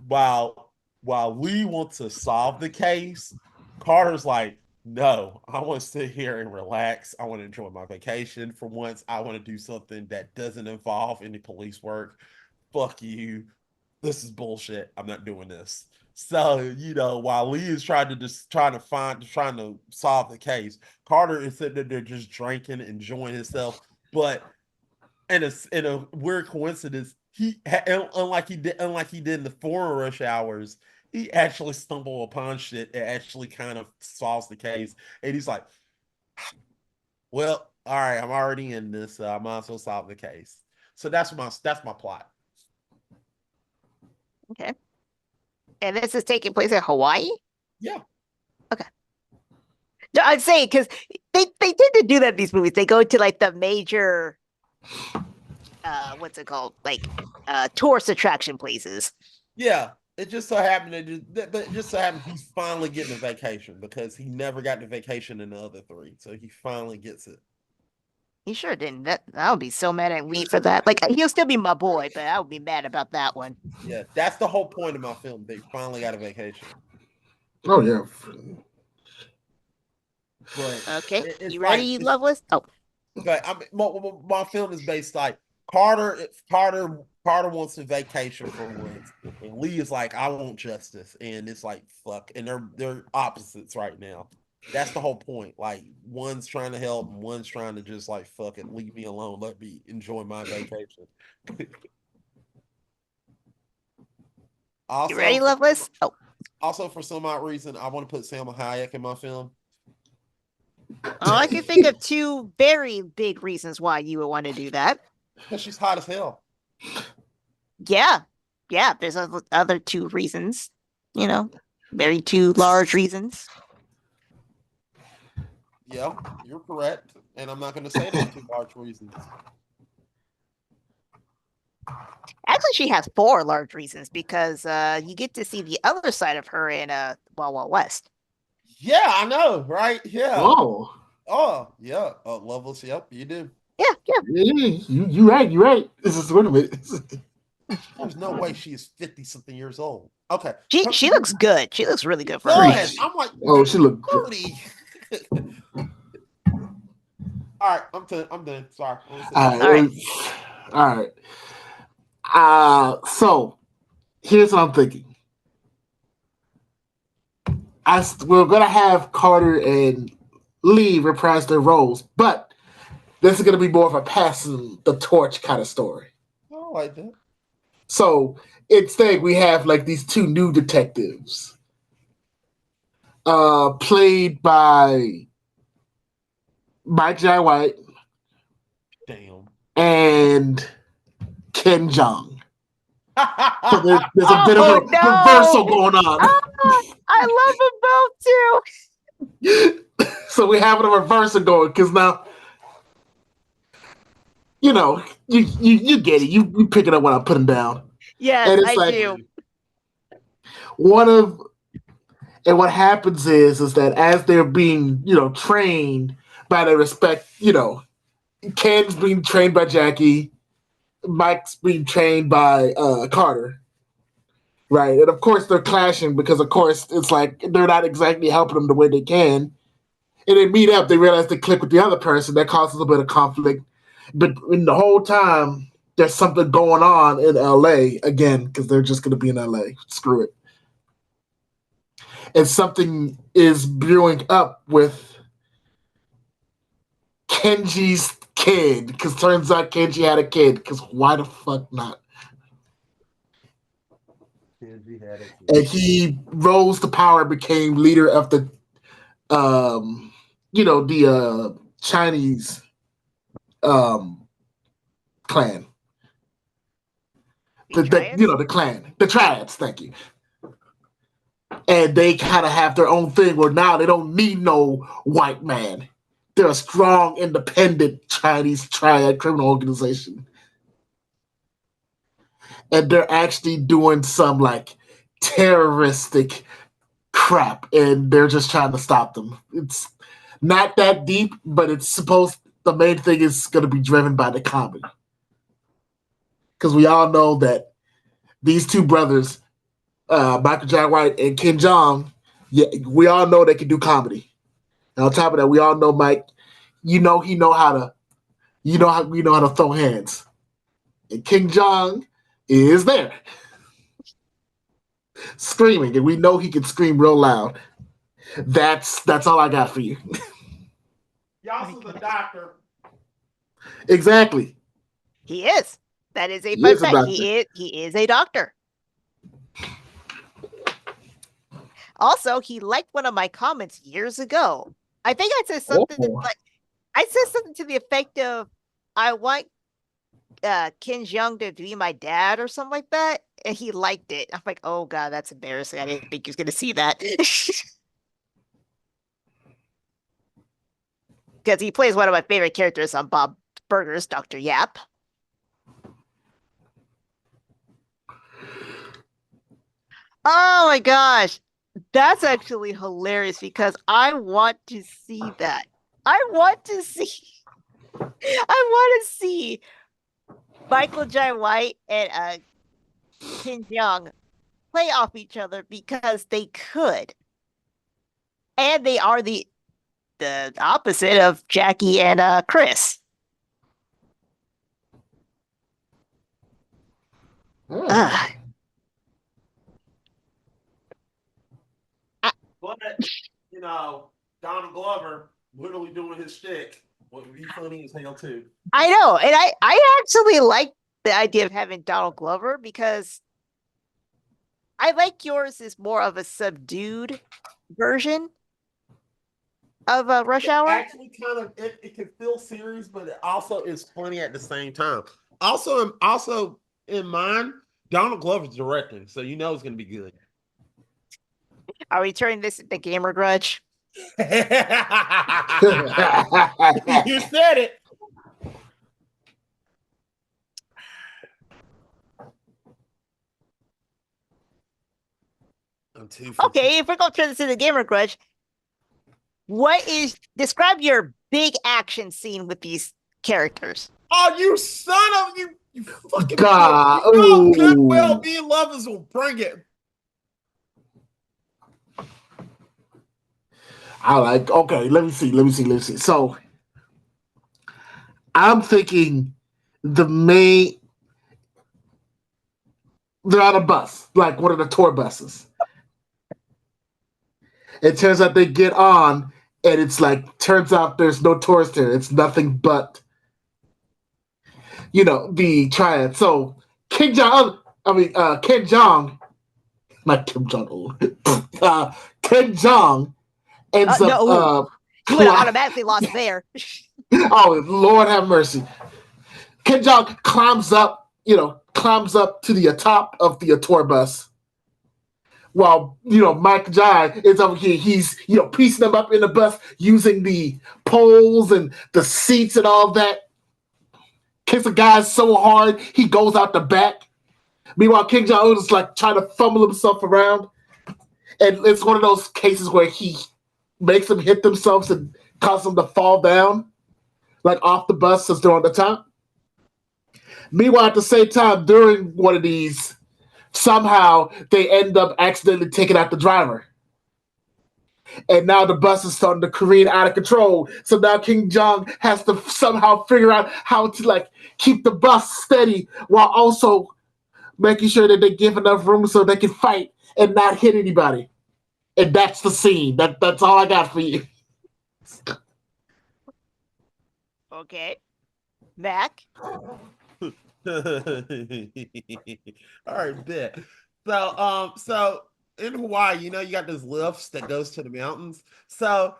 while we want to solve the case, Carter's like, no, I want to sit here and relax. I want to enjoy my vacation for once. I want to do something that doesn't involve any police work. Fuck you. This is bullshit. I'm not doing this. So, while Lee is trying to solve the case, Carter is sitting there just drinking, enjoying himself. But in a weird coincidence, unlike he did in the former Rush Hours, he actually stumbled upon shit that actually kind of solves the case. And he's like, well, all right, I'm already in this. I might as well solve the case. So that's my plot. Okay. And this is taking place in Hawaii? Yeah. Okay. No, I'm saying because they tend to do that in these movies. They go to like the major what's it called? Like tourist attraction places. Yeah. It just so happened he's finally getting a vacation because he never got the vacation in the other 3. So he finally gets it. He sure didn't. I would be so mad at Lee for that. Like he'll still be my boy, but I would be mad about that one. Yeah, that's the whole point of my film. They finally got a vacation. Oh yeah. But okay, you ready, Loveless? Oh, but my film is based like Carter wants a vacation for once, and Lee is like, I want justice, and it's like fuck, and they're opposites right now. That's the whole point. Like one's trying to help, and one's trying to just like fuck it, leave me alone, let me enjoy my vacation. you ready, Loveless? Oh, also for some odd reason, I want to put Salma Hayek in my film. Oh, I can think of 2 very big reasons why you would want to do that. Because she's hot as hell. Yeah. There's other 2 reasons. Very 2 large reasons. Yeah, you're correct, and I'm not going to say those 2 large reasons. Actually, she has 4 large reasons because you get to see the other side of her in Wild Wild West. Yeah, I know, right? Yeah. Oh, yeah. Levels. Yep, you do. Yeah. You right. This is wait a minute. There's no way she is 50-something years old. Okay. She looks good. She looks really good for her age. I'm like, oh, she looked 30. All right, I'm done. Sorry. All right. So here's what I'm thinking. We're gonna have Carter and Lee reprise their roles, but This is going to be more of a passing the torch kind of story. I like that. So instead, we have like these two new detectives, played by Mike Jai White Damn. and Ken Jeong. So there's a bit of Oh, a no! reversal going on. I love them both too. So we're having a reversal going because now, you get it. You picking up what I'm putting down. Yes, And it's I like do. and what happens is that as they're being, trained by their respect, Ken's being trained by Jackie, Mike's being trained by Carter. Right. And of course they're clashing because of course it's like they're not exactly helping them the way they can. And they meet up, they realize they click with the other person, that causes a bit of conflict. But in the whole time, there's something going on in LA again, because they're just gonna be in LA. Screw it. And something is brewing up with Kenji's kid, because turns out Kenji had a kid, because why the fuck not? And he rose to power, became leader of the Chinese clan. The clan, the triads. Thank you. And they kind of have their own thing where now they don't need no white man. They're a strong, independent Chinese triad criminal organization. And they're actually doing some like terroristic crap, and they're just trying to stop them. It's not that deep, but the main thing is going to be driven by the comedy. Because we all know that these two brothers, Michael Jai White and Ken Jeong, we all know they can do comedy. And on top of that, we all know Mike, he know how to throw hands. And King Jeong is there. Screaming, and we know he can scream real loud. That's all I got for you. Y'all the doctor. Exactly. He is. That is a fun fact. He is a doctor. Also, he liked one of my comments years ago. I think I said something to the effect of, "I want Ken Jeong to be my dad" or something like that, and he liked it. I'm like, oh god, that's embarrassing. I didn't think he was going to see that. Because he plays one of my favorite characters on Bob Burgers, Dr. Yap. Oh my gosh. That's actually hilarious because I want to see that. I want to see Michael Jai White and Ken Jeong play off each other because they could. And they are the opposite of Jackie and Chris. But Donald Glover literally doing his shtick would be funny as hell too. I know, and I actually like the idea of having Donald Glover because I like yours is more of a subdued version of Rush Hour. Actually, kind of it can feel serious, but it also is funny at the same time. Also in mine, Donald Glover's directing, so you know it's going to be good. Are we turning this into Gamer Grudge? You said it. Okay, if we're going to turn this into Gamer Grudge, describe your big action scene with these characters? Oh, you son of you fucking God! You could well be lovers will bring it. Okay, let me see. So I'm thinking they're on a bus, like one of the tour buses. It turns out they get on, and it's like, turns out there's no tourist here. It's nothing but the triad. So King Jong, Ken Jong, not Kim Jong Un, Ken Jong ends up. No, you would have automatically lost there. Oh Lord have mercy! Ken Jong climbs up to the top of the tour bus, while Mike Jai is over here. He's piecing them up in the bus using the poles and the seats and all that. Kicks a guy so hard he goes out the back. Meanwhile, King Jong Un is like trying to fumble himself around, and it's one of those cases where he makes them hit themselves and cause them to fall down, like off the bus as they're on the top. Meanwhile, at the same time, during one of these, somehow they end up accidentally taking out the driver. And now the bus is starting to careen out of control. So now King Jong has to somehow figure out how to keep the bus steady while also making sure that they give enough room so they can fight and not hit anybody. And that's the scene. That's all I got for you. Okay. Mac? All right, bet. So in Hawaii, you got those lifts that goes to the mountains. So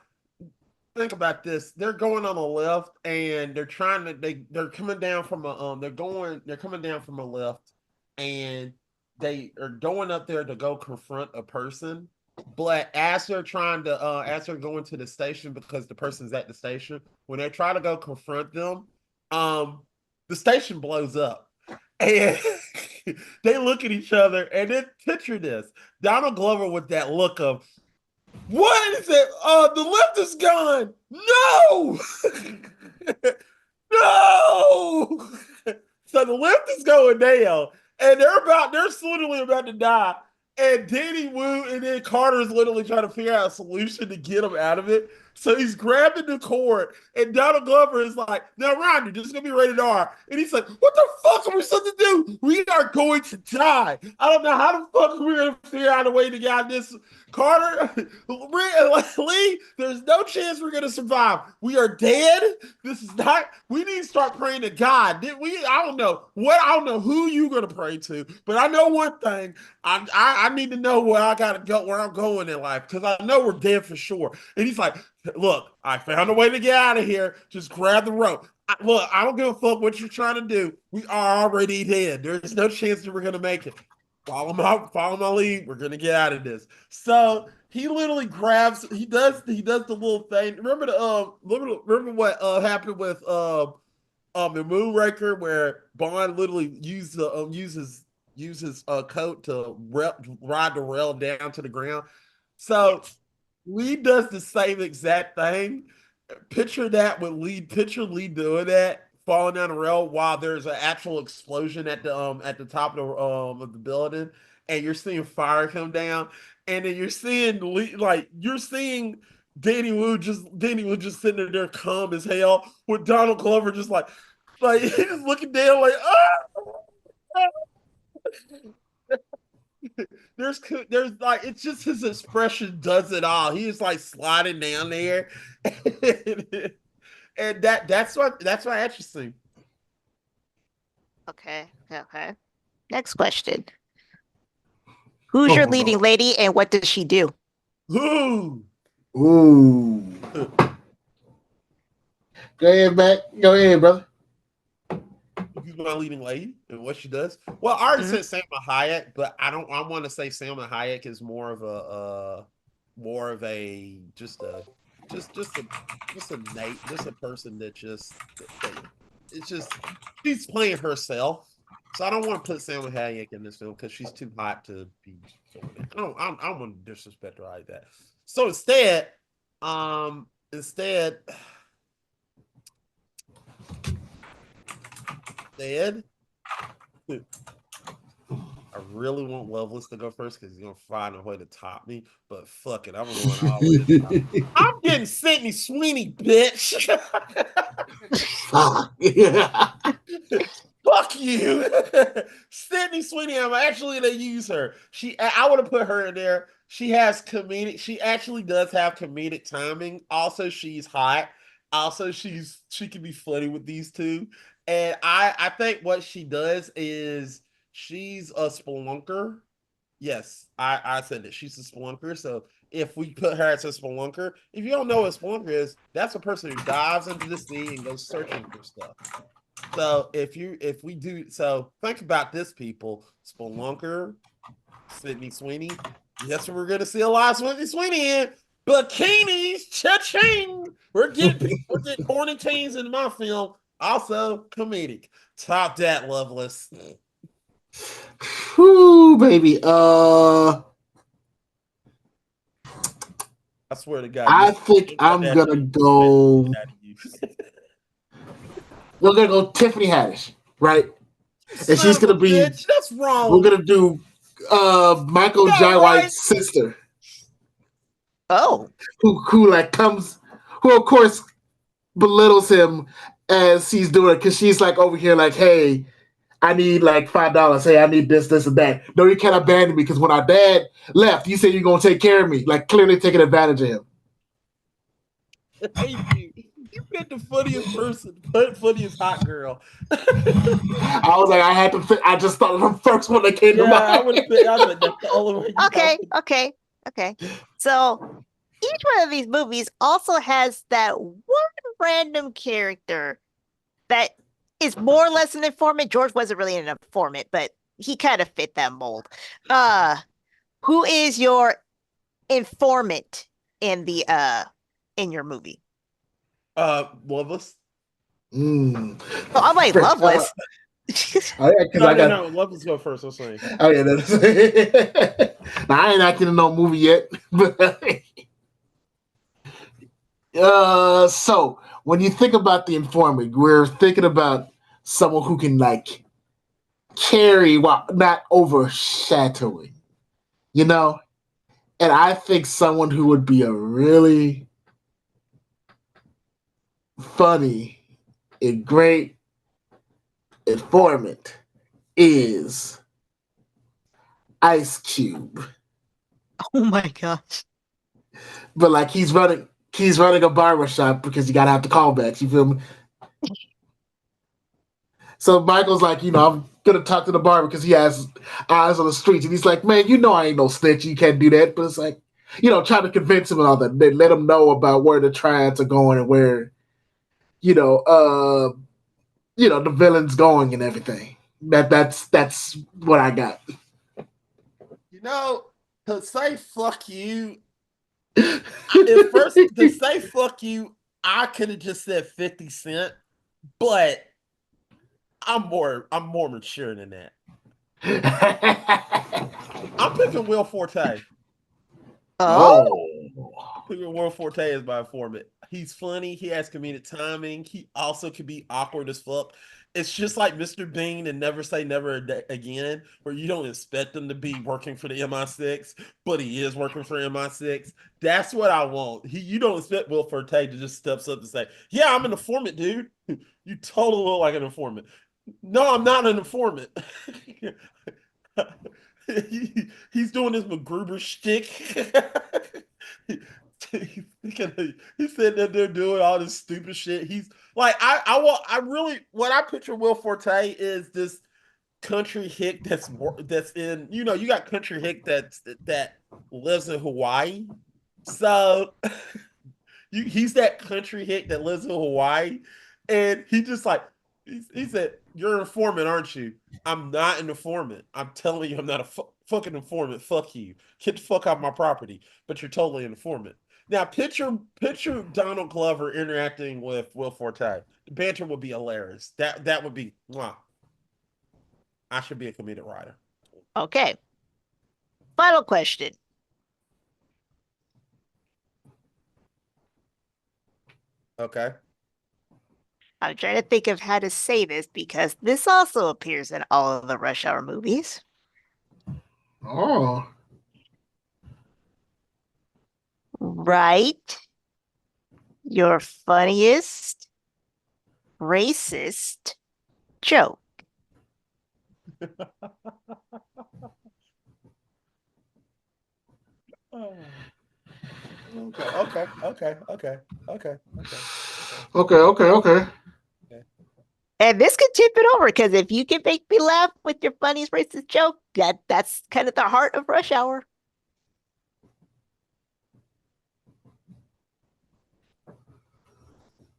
think about this. They're going on a lift and they're coming down from they're coming down from a lift and they are going up there to go confront a person. But as they're going to the station, because the person's at the station, when they try to go confront them, the station blows up. And they look at each other and then picture this. Donald Glover with that look of, what is it? The lift is gone. No! No! So the lift is going down and they're literally about to die. And Danny Wu and then Carter's literally trying to figure out a solution to get him out of it. So he's grabbing the cord, and Donald Glover is like, "Now, Rodney, this is gonna be rated R." And he's like, "What the fuck are we supposed to do? We are going to die. I don't know how the fuck we're gonna figure out a way to get out of this." Carter, Lee, there's no chance we're gonna survive. We are dead. This is not. We need to start praying to God. I don't know who you're gonna pray to, but I know one thing. I need to know where I gotta go, where I'm going in life, because I know we're dead for sure. And he's like, "Look, I found a way to get out of here. Just grab the rope. Look, I don't give a fuck what you're trying to do. We are already dead. There's no chance that we're gonna make it. Follow my lead. We're gonna get out of this." So he literally grabs. He does the little thing. Remember what happened with the Moonraker, where Bond literally uses coat to ride the rail down to the ground. So Lee does the same exact thing. Picture that with Lee. Picture Lee doing that, falling down the rail while there's an actual explosion at the top of the building, and you're seeing fire come down, and then you're seeing Lee, you're seeing Danny Wu just sitting there calm as hell, with Donald Glover just he's just looking down oh! There's it's just his expression does it all. He is sliding down there, and that's why interesting. Okay. Next question. Who's your leading lady and what does she do? Ooh. Go ahead, Mac. Go ahead, brother. Who's my leading lady and what she does? Well, I already said Salma Hayek, but I want to say Salma Hayek is more of a person that she's playing herself. So I don't want to put Salma Hayek in this film because she's too hot to be filming it. I don't want to disrespect her like that. So instead, I really want Loveless to go first because he's gonna find a way to top me. But fuck it, I'm going all the way to top. I'm getting Sydney Sweeney, bitch. Fuck you, Sydney Sweeney. I'm actually gonna use her. I would have put her in there. She actually does have comedic timing. Also, she's hot. Also, she can be funny with these two. And I think what she does is she's a spelunker. Yes, I said that she's a spelunker. So if we put her as a spelunker, if you don't know what a spelunker is, that's a person who dives into the sea and goes searching for stuff. So if we do so, think about this, people. Spelunker, Sydney Sweeney. Yes, we're gonna see a lot of Sydney Sweeney in bikinis. Cha-ching! We're getting horny teens in my film. Also comedic. Top that, Loveless. Whew, baby. I swear to God. I think I'm gonna go. We're gonna go Tiffany Haddish, right? And she's gonna be. Bitch, that's wrong. We're gonna do Michael Jai White's sister. Oh, Who like comes, who of course belittles him as he's doing it because she's like over here like, hey, I need like $5. Hey, I need this, and that. No, you can't abandon me because when our dad left, you said you're gonna take care of me. Like clearly taking advantage of him. Hey, you picked the funniest person, funniest hot girl. I was like, I had to. I just thought of the first one that came to mind. I would have picked. I would that's the only way. Okay. So each one of these movies also has that one random character that is more or less an informant. George wasn't really an informant, but he kind of fit that mold. Who is your informant in the in your movie? Loveless. Mm. Oh, I'm like Loveless. Oh, yeah, No, Loveless go first. I'm saying. Oh yeah, now, I ain't acting in no movie yet. So when you think about the informant, we're thinking about someone who can like carry while not overshadowing, you know. And I think someone who would be a really funny and great informant is Ice Cube. Oh my gosh. But like he's running a barber shop because you gotta have the callbacks, you feel me? So Michael's like, I'm gonna talk to the barber because he has eyes on the streets, and he's like, man, I ain't no snitch, you can't do that. But it's like, trying to convince him and all that. They let him know about where the triads are going and where, the villain's going and everything. That's what I got. To say fuck you, at first to say fuck you, I could have just said 50 Cent, but I'm more mature than that. I'm picking Will Forte. Oh. Will Forte is my informant. He's funny. He has comedic timing. He also can be awkward as fuck. It's just like Mr. Bean and Never Say Never Again, where you don't expect him to be working for the MI6, but he is working for MI6. That's what I want. You don't expect Will Forte to just steps up and say, "Yeah, I'm an informant, dude." You totally look like an informant. No, I'm not an informant. He's doing this MacGruber shtick. He said that they're doing all this stupid shit. He's like, I really, what I picture Will Forte is this country hick that's in, you got country hick that lives in Hawaii. So he's that country hick that lives in Hawaii, and he just like he said, "You're an informant, aren't you?" I'm not an informant. I'm telling you, I'm not a fucking informant. Fuck you. Get the fuck off my property. But you're totally an informant. Now, picture Donald Glover interacting with Will Forte. The banter would be hilarious. That would be. Mwah. I should be a comedic writer. Okay. Final question. Okay. I'm trying to think of how to say this because this also appears in all of the Rush Hour movies. Oh. Write your funniest racist joke. Okay. And this could tip it over because if you can make me laugh with your funniest racist joke, that's kind of the heart of Rush Hour.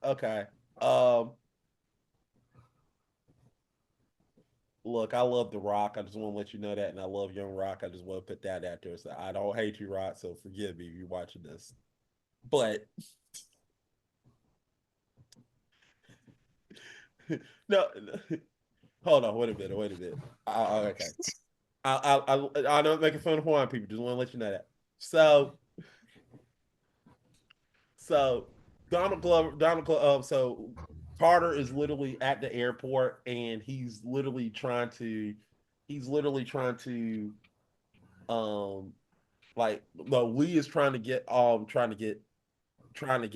Okay. Look, I love The Rock. I just want to let you know that, and I love Young Rock. I just want to put that out there. So I don't hate you, Rock. So forgive me if you're watching this. But no, hold on. Wait a minute. Okay. I know I'm making fun of Hawaiian people. Just want to let you know that. So Donald Glover. So Carter is literally at the airport, and he's literally trying to, like, no, Lee is trying to get trying to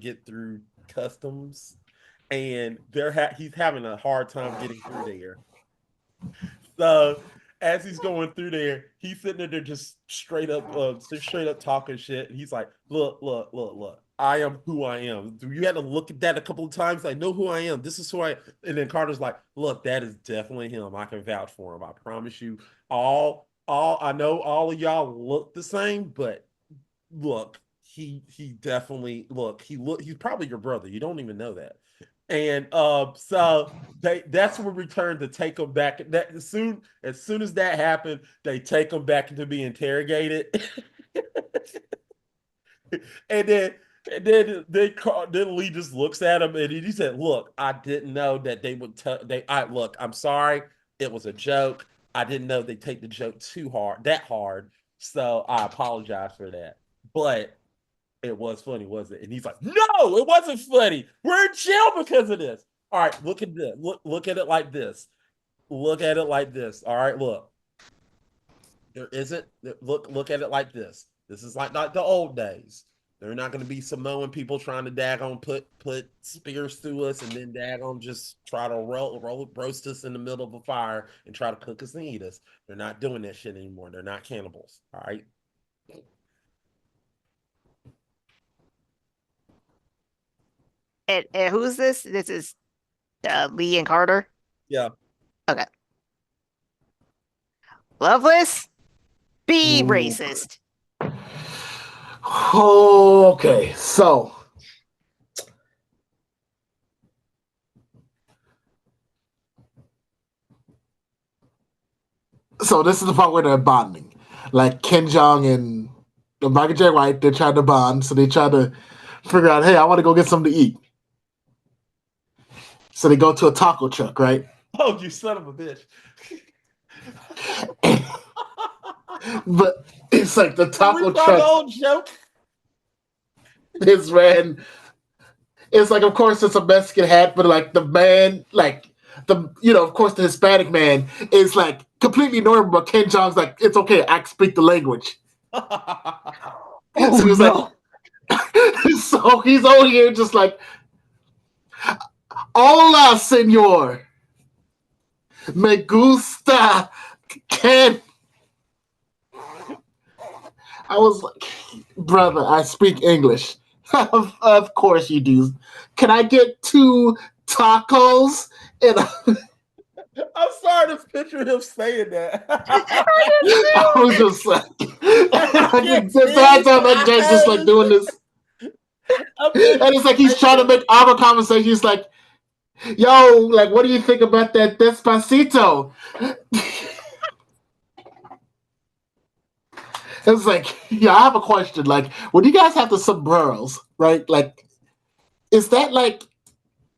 get through customs, and he's having a hard time getting through there. So as he's going through there, he's sitting there just straight up talking shit. And he's like, look. I am who I am. You had to look at that a couple of times. I know who I am. This is who I am. And then Carter's like, look, that is definitely him. I can vouch for him. I promise you. I know all of y'all look the same, but look, he definitely he's probably your brother. You don't even know that. And so that's when we return to take him back. That as soon as that happened, they take him back to be interrogated. and then then Lee just looks at him and he said, "Look, I didn't know that they would. Look, I'm sorry. It was a joke. I didn't know they take the joke that hard. So I apologize for that. But it was funny, wasn't it?" And he's like, "No, it wasn't funny. We're in jail because of this." All right, look at this. Look at it like this. Look at it like this. All right, look. There isn't. Look at it like this. This is like not the old days. They're not going to be Samoan people trying to daggone put spears through us and then daggone just try to roast us in the middle of a fire and try to cook us and eat us. They're not doing that shit anymore. They're not cannibals. All right. And who's this? This is Lee and Carter. Yeah. Okay. Loveless, be Ooh. racist. Okay, so this is the part where they're bonding. Like Ken Jeong and Michael J. White, they're trying to bond, so they try to figure out, hey, I want to go get something to eat. So they go to a taco truck, right? Oh, you son of a bitch. But it's like the taco truck. The old joke. This man, it's like, of course, it's a Mexican hat, but like the man, like of course, the Hispanic man is like completely normal. But Ken Jeong's like, it's okay, I speak the language. So he's like, so he's over here just like, hola, señor. Me gusta Ken. I was like, brother, I speak English. Of course you do. Can I get 2 tacos? And I'm sorry to picture him saying that. I was just like, his hands on that Jake just like doing this. And it's like he's trying to make our conversation. He's like, yo, like, what do you think about that Despacito? It's like, yeah, I have a question. Like, when you guys have the sombreros, right? Like, is that like,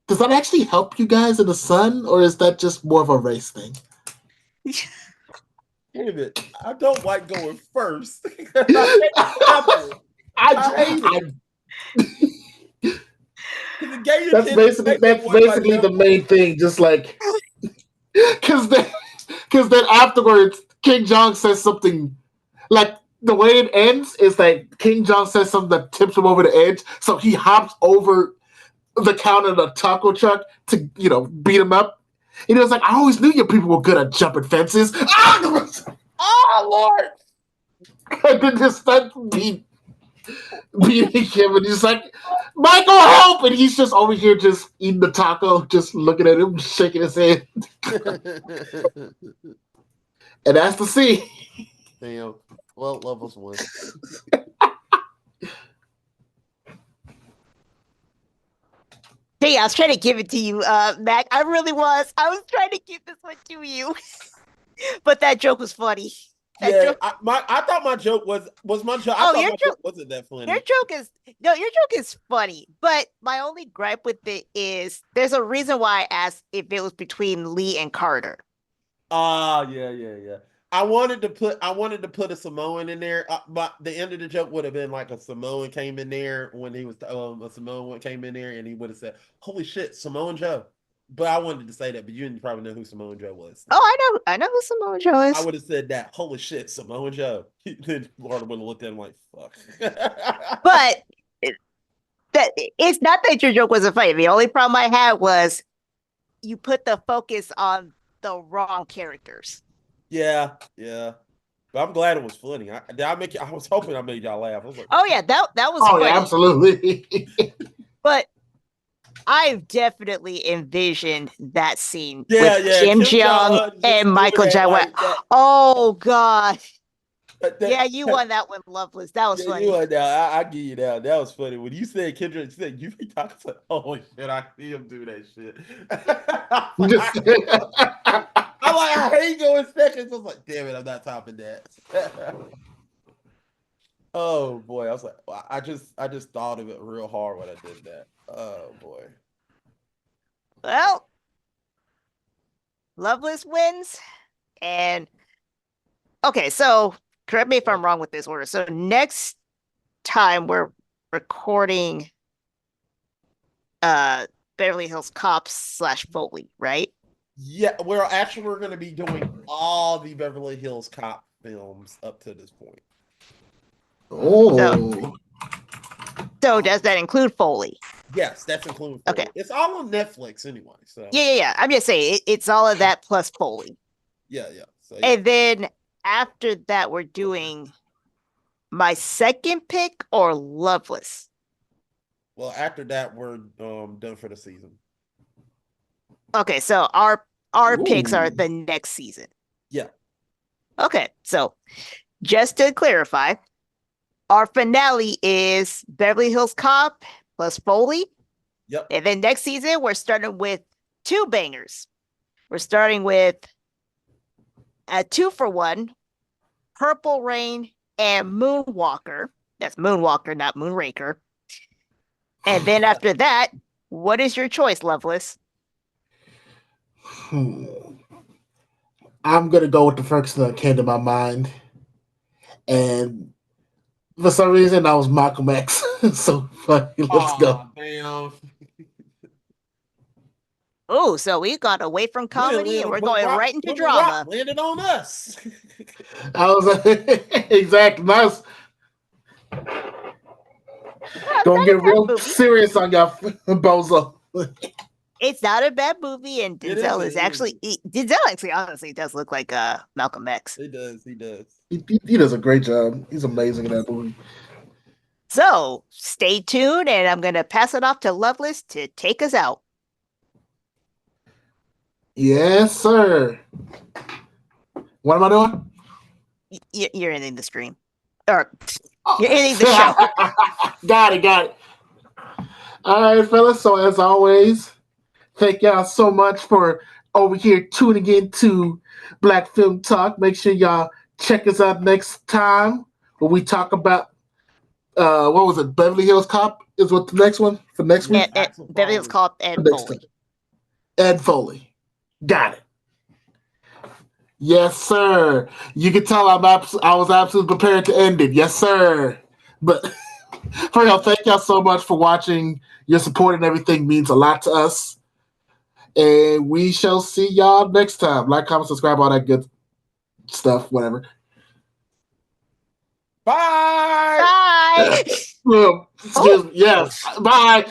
does that actually help you guys in the sun, or is that just more of a race thing? Damn it. I don't like going first. That's basically the main thing. Just like, because then afterwards, King Jeong says something like, the way it ends is like King Jeong says something that tips him over the edge, so he hops over the counter of the taco truck to beat him up. And he was like, I always knew your people were good at jumping fences. Oh Lord! And then just that beat. beating him, and he's like, Michael, help! And he's just over here just eating the taco, just looking at him, shaking his head. And that's the scene. Damn. Well, levels one. Hey, I was trying to give it to you, Mac. I really was. I was trying to give this one to you. But that joke was funny. That Yeah, joke, I thought my joke was my joke. I Oh, thought your my joke- joke wasn't that funny. your joke is funny. But my only gripe with it is there's a reason why I asked if it was between Lee and Carter. Yeah. I wanted to put a Samoan in there, but the end of the joke would have been like a Samoan came in there when he was a Samoan came in there and he would have said, "Holy shit, Samoan Joe." But I wanted to say that, but you didn't probably know who Samoan Joe was. Oh, I know who Samoa Joe is. I would have said that. Holy shit, Samoan Joe. Then Florida would have looked at him like, "Fuck." But that it's not that your joke wasn't funny. The only problem I had was you put the focus on the wrong characters. yeah. But I'm glad it was funny. I was hoping I made y'all laugh. I was like, Oh yeah, that was Oh, funny. yeah, absolutely. But I've definitely envisioned that scene yeah, with Kim Kim Jong Jong-un just and Michael doing that Jai. like that. Oh god, That- yeah, you won that one, Loveless. That was Yeah, funny. you are now. I give you that. That was funny. When you said Kendrick said you be talking to holy shit, I see him do that shit. I'm like, I hate going seconds. I was like, damn it, I'm not topping that. Oh boy. I was like, I just thought of it real hard when I did that. Oh boy. Well, Loveless wins, and okay, so correct me if I'm wrong with this order. So next time we're recording Beverly Hills Cops / Foley, right? Yeah, we're gonna be doing all the Beverly Hills Cop films up to this point. Oh. So does that include Foley? Yes, that's including Okay. Foley. It's all on Netflix anyway. So Yeah. I'm just saying it's all of that plus Foley. yeah. So yeah. And then after that, we're doing my second pick or Loveless. Well, after that, we're done for the season. Okay, so our picks are Ooh. the next season. Yeah. Okay, so just to clarify, our finale is Beverly Hills Cop plus Foley. Yep. And then next season, we're starting with two bangers. We're starting with a 2-for-1, Purple Rain and Moonwalker. That's Moonwalker, not Moonraker. And then after that, what is your choice, Loveless? I'm gonna go with the first thing that came to my mind, and for some reason, that was Malcolm X. So let's go. Damn. Oh, so we got away from comedy and we're going right into drama. Landed on us. I was exactly. Nice. Gonna get real serious on y'all, bozo. It's not a bad movie, and It Denzel isn't, is actually Denzel actually honestly does look like Malcolm X. He does. He does a great job. He's amazing in that movie. So stay tuned, and I'm gonna pass it off to Loveless to take us out. Yes, sir. What am I doing? You're ending the stream, or you're ending the show. Got it. All right, fellas. So as always, thank y'all so much for over here tuning in to Black Film Talk. Make sure y'all check us out next time when we talk about what was it? Beverly Hills Cop is what the next one for next week. Beverly Hills Cop and Next Foley. time. Ed Foley. Got it. Yes, sir. You can tell I was absolutely prepared to end it. Yes, sir. But for y'all, thank y'all so much for watching. Your support and everything means a lot to us. And we shall see y'all next time. Like, comment, subscribe, all that good stuff, whatever. Bye. Bye. Excuse me. Yes. Bye.